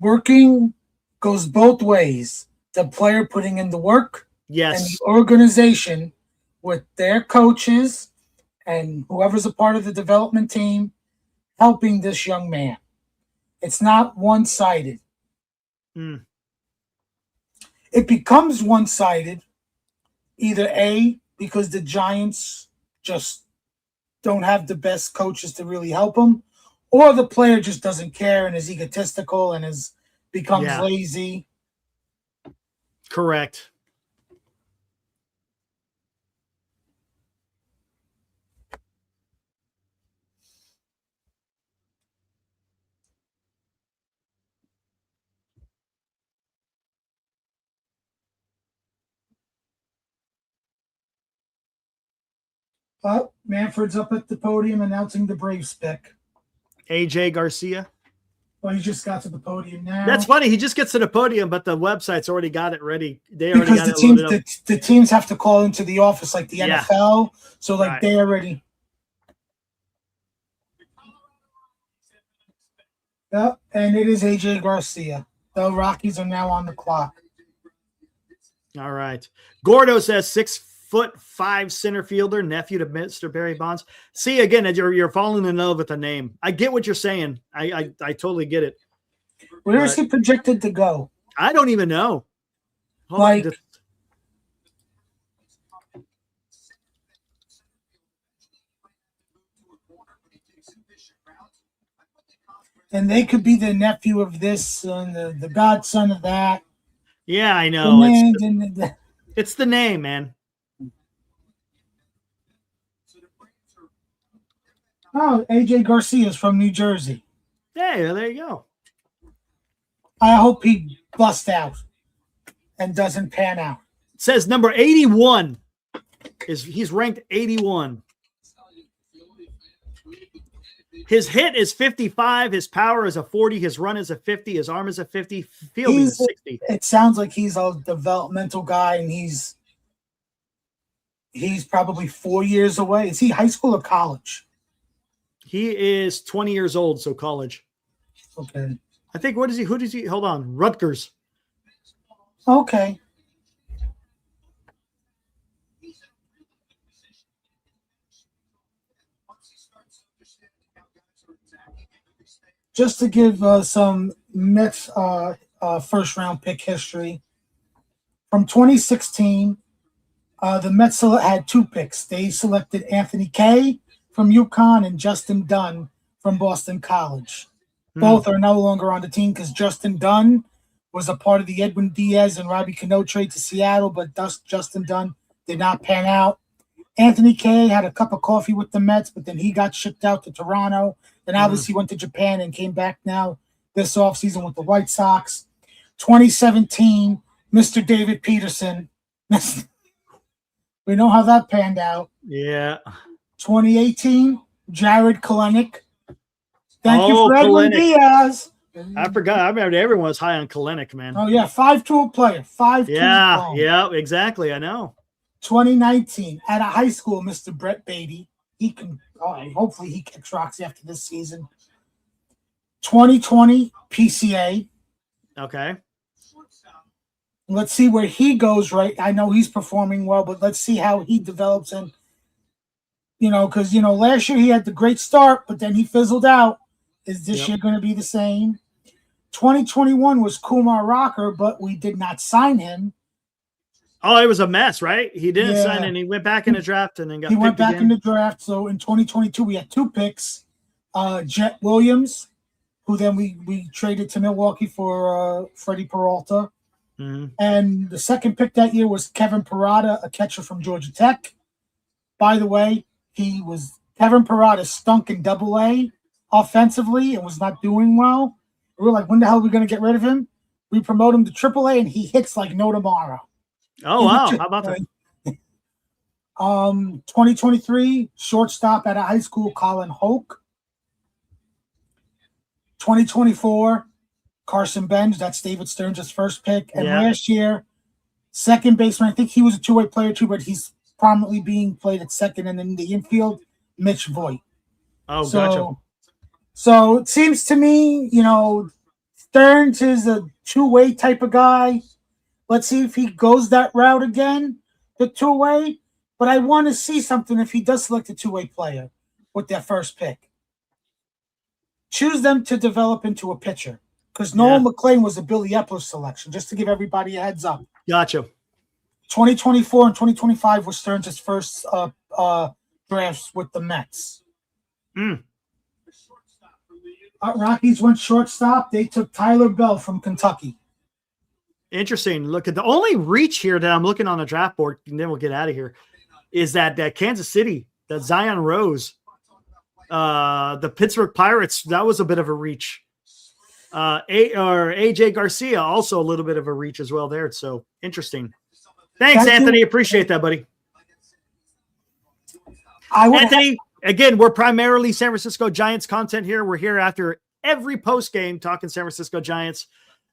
working goes both ways. The player putting in the work, yes, and the organization with their coaches and whoever's a part of the development team helping this young man. It's not one-sided. It becomes one-sided, either A, because the Giants just don't have the best coaches to really help them, or the player just doesn't care and is egotistical and becomes lazy. Correct. Oh, Manfred's up at the podium announcing the Braves pick. AJ Garcia. Well, he just got to the podium now. That's funny. He just gets to the podium, but the website's already got it ready. They already because got it loaded up. the teams have to call into the office like the NFL. So, like, Right. they already. Yep, and it is AJ Garcia. The Rockies are now on the clock. All right. Gordo says 6'5" center fielder, nephew to Mr. Barry Bonds. See, again, you're falling in love with the name. I get what you're saying. I totally get it. Where is he projected to go? I don't even know. Hold Like, on. and they could be the nephew of this and the godson of that. Yeah, I know. And It's the name, man. oh, AJ Garcia is from New Jersey. Hey, there you go. I hope he busts out and doesn't pan out. It says number 81 he's ranked 81. His hit is 55. His power is a 40. His run is a 50. His arm is a 50. Fielding is 60. It sounds like he's a developmental guy, and he's probably 4 years away. Is he high school or college? He is 20 years old, so college. Okay. I think, who does he, hold on, Rutgers. Okay. Just to give some Mets first round pick history. From 2016, the Mets had 2 picks. They selected Anthony Kay from UConn and Justin Dunn from Boston College. Both are no longer on the team because Justin Dunn was a part of the Edwin Diaz and Robbie Cano trade to Seattle, but Justin Dunn did not pan out. Anthony Kay had a cup of coffee with the Mets, but then he got shipped out to Toronto. Then obviously went to Japan and came back now this offseason with the White Sox. 2017, Mr. David Peterson. We know how that panned out. Yeah. 2018, Jared Kalenic. Thank you for Edwin Diaz. I forgot. I remember everyone was high on Kalenic, man. Oh, yeah. 5-tool player. 5-tool. Yeah, exactly. I know. 2019, at a high school, Mr. Brett Beatty. He can, hopefully he kicks rocks after this season. 2020, PCA. Okay. Let's see where he goes, right? I know he's performing well, but let's see how he develops. And, because, last year he had the great start, but then he fizzled out. Is this year going to be the same? 2021 was Kumar Rocker, but we did not sign him. Oh, it was a mess, right? He didn't sign and he went back in the draft and then got He went back again. in the draft. So in 2022, we had 2 picks. Jet Williams, who then we traded to Milwaukee for Freddie Peralta. Mm-hmm. And the second pick that year was Kevin Parada, a catcher from Georgia Tech. By the way, Kevin Parada stunk in Double-A offensively and was not doing well. We were like, when the hell are we going to get rid of him? We promote him to Triple-A, and he hits like no tomorrow. Oh, wow. How about that? 2023, shortstop at a high school, Colin Hoke. 2024, Carson Benz. That's David Stearns' first pick. And last year, second baseman. I think he was a 2-way player too, but he's prominently being played at second and in the infield, Mitch Voigt. Oh, gotcha. So it seems to me, Stearns is a 2-way type of guy. Let's see if he goes that route again, the 2-way. But I want to see something if he does select a 2-way player with their first pick. Choose them to develop into a pitcher. Because Noel McLean was a Billy Epler selection, just to give everybody a heads up. Gotcha. 2024 and 2025 was Stearns' first drafts with the Mets. Rockies went shortstop. They took Tyler Bell from Kentucky. Interesting. Look at the only reach here that I'm looking on the draft board, and then we'll get out of here, is that Kansas City, that Zion Rose, the Pittsburgh Pirates. That was a bit of a reach. AJ Garcia, also a little bit of a reach as well there. So interesting. Thanks, Anthony. Appreciate that, buddy. Anthony, again, we're primarily San Francisco Giants content here. We're here after every post game talking San Francisco Giants.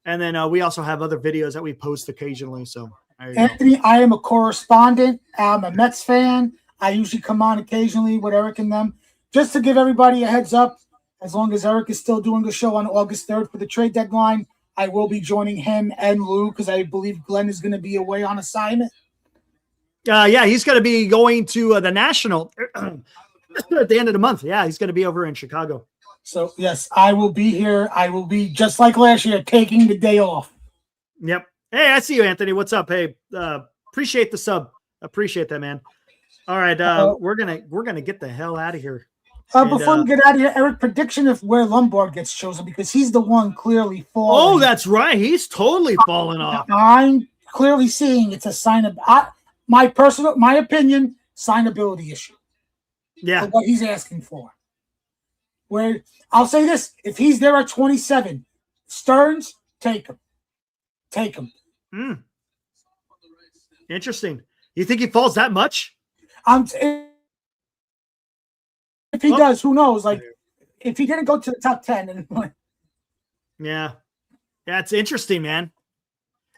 And then we also have other videos that we post occasionally. So, Anthony, I am a correspondent. I'm a Mets fan. I usually come on occasionally with Eric and them. Just to give everybody a heads up, as long as Eric is still doing a show on August 3rd for the trade deadline, I will be joining him and Lou because I believe Glenn is going to be away on assignment. Yeah, he's going to be going to the National at the end of the month. Yeah, he's going to be over in Chicago. So, yes, I will be here. I will be, just like last year, taking the day off. Yep. Hey, I see you, Anthony. What's up? Hey, appreciate the sub. Appreciate that, man. All right, we're gonna get the hell out of here. Before we get out of here, Eric, prediction of where Lombard gets chosen because he's the one clearly falling. Oh, that's right. He's totally falling off. I'm clearly seeing it's a sign of my opinion, signability issue. Yeah, what he's asking for. Where I'll say this: if he's there at 27, Stearns, take him. Take him. Interesting. You think he falls that much? If he does, who knows? Like, if he didn't go to the top 10, yeah, it's interesting, man.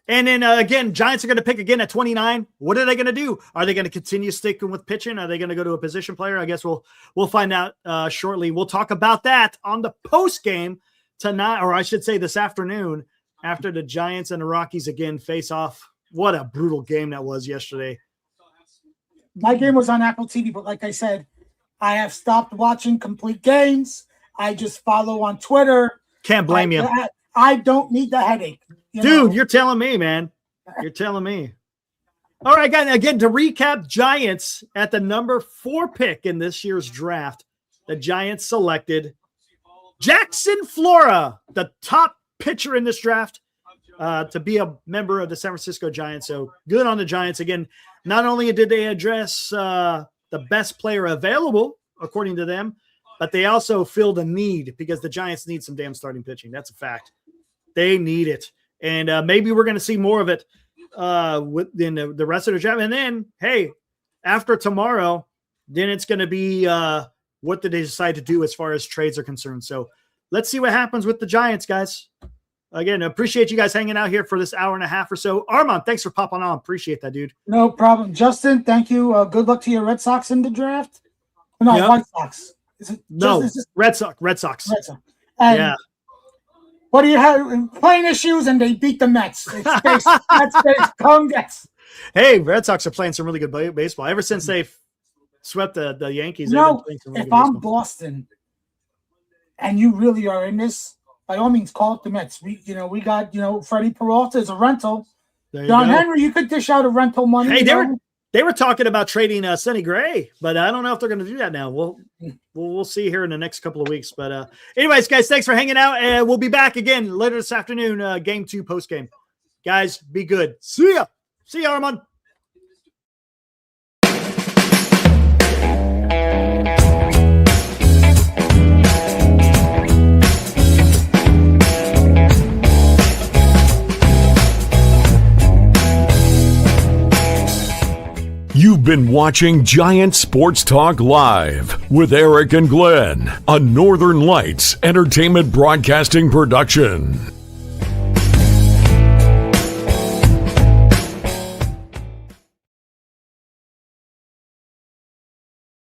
And then again, Giants are going to pick again at 29. What are they going to do? Are they going to continue sticking with pitching? Are they going to go to a position player? I guess we'll find out shortly. We'll talk about that on the post game tonight, or I should say this afternoon, after the Giants and the Rockies again face off. What a brutal game that was yesterday. My game was on Apple TV, but like I said, I have stopped watching complete games. I just follow on Twitter. Can't blame you. I don't need the headache. Dude, you're telling me, man. You're telling me. All right, guys. Again, to recap, Giants at the number 4 pick in this year's draft. The Giants selected Jackson Flora, the top pitcher in this draft, to be a member of the San Francisco Giants. So good on the Giants. Again, not only did they address the best player available, according to them, but they also filled a need because the Giants need some damn starting pitching. That's a fact. They need it. And maybe we're going to see more of it within the rest of the draft. And then, hey, after tomorrow, then it's going to be what did they decide to do as far as trades are concerned. So let's see what happens with the Giants, guys. Again, appreciate you guys hanging out here for this hour and a half or so. Armand, thanks for popping on. Appreciate that, dude. No problem. Justin, thank you. Good luck to your Red Sox in the draft. No, yep. White Sox. Is it Red Sox. Red Sox. And yeah. What do you have? Playing issues, and they beat the Mets. That's Hey, Red Sox are playing some really good baseball. Ever since they swept the Yankees. No, if I'm Boston and you really are in this, by all means, call it the Mets. We got Freddie Peralta is a rental. John Henry, you could dish out a rental money. Hey, they were talking about trading Sonny Gray, but I don't know if they're going to do that now. We'll see here in the next couple of weeks. But anyways, guys, thanks for hanging out, and we'll be back again later this afternoon. Game 2 post game. Guys, be good. See ya. See ya, Armand. You've been watching Giant Sports Talk Live with Eric and Glenn, a Northern Lights Entertainment Broadcasting production.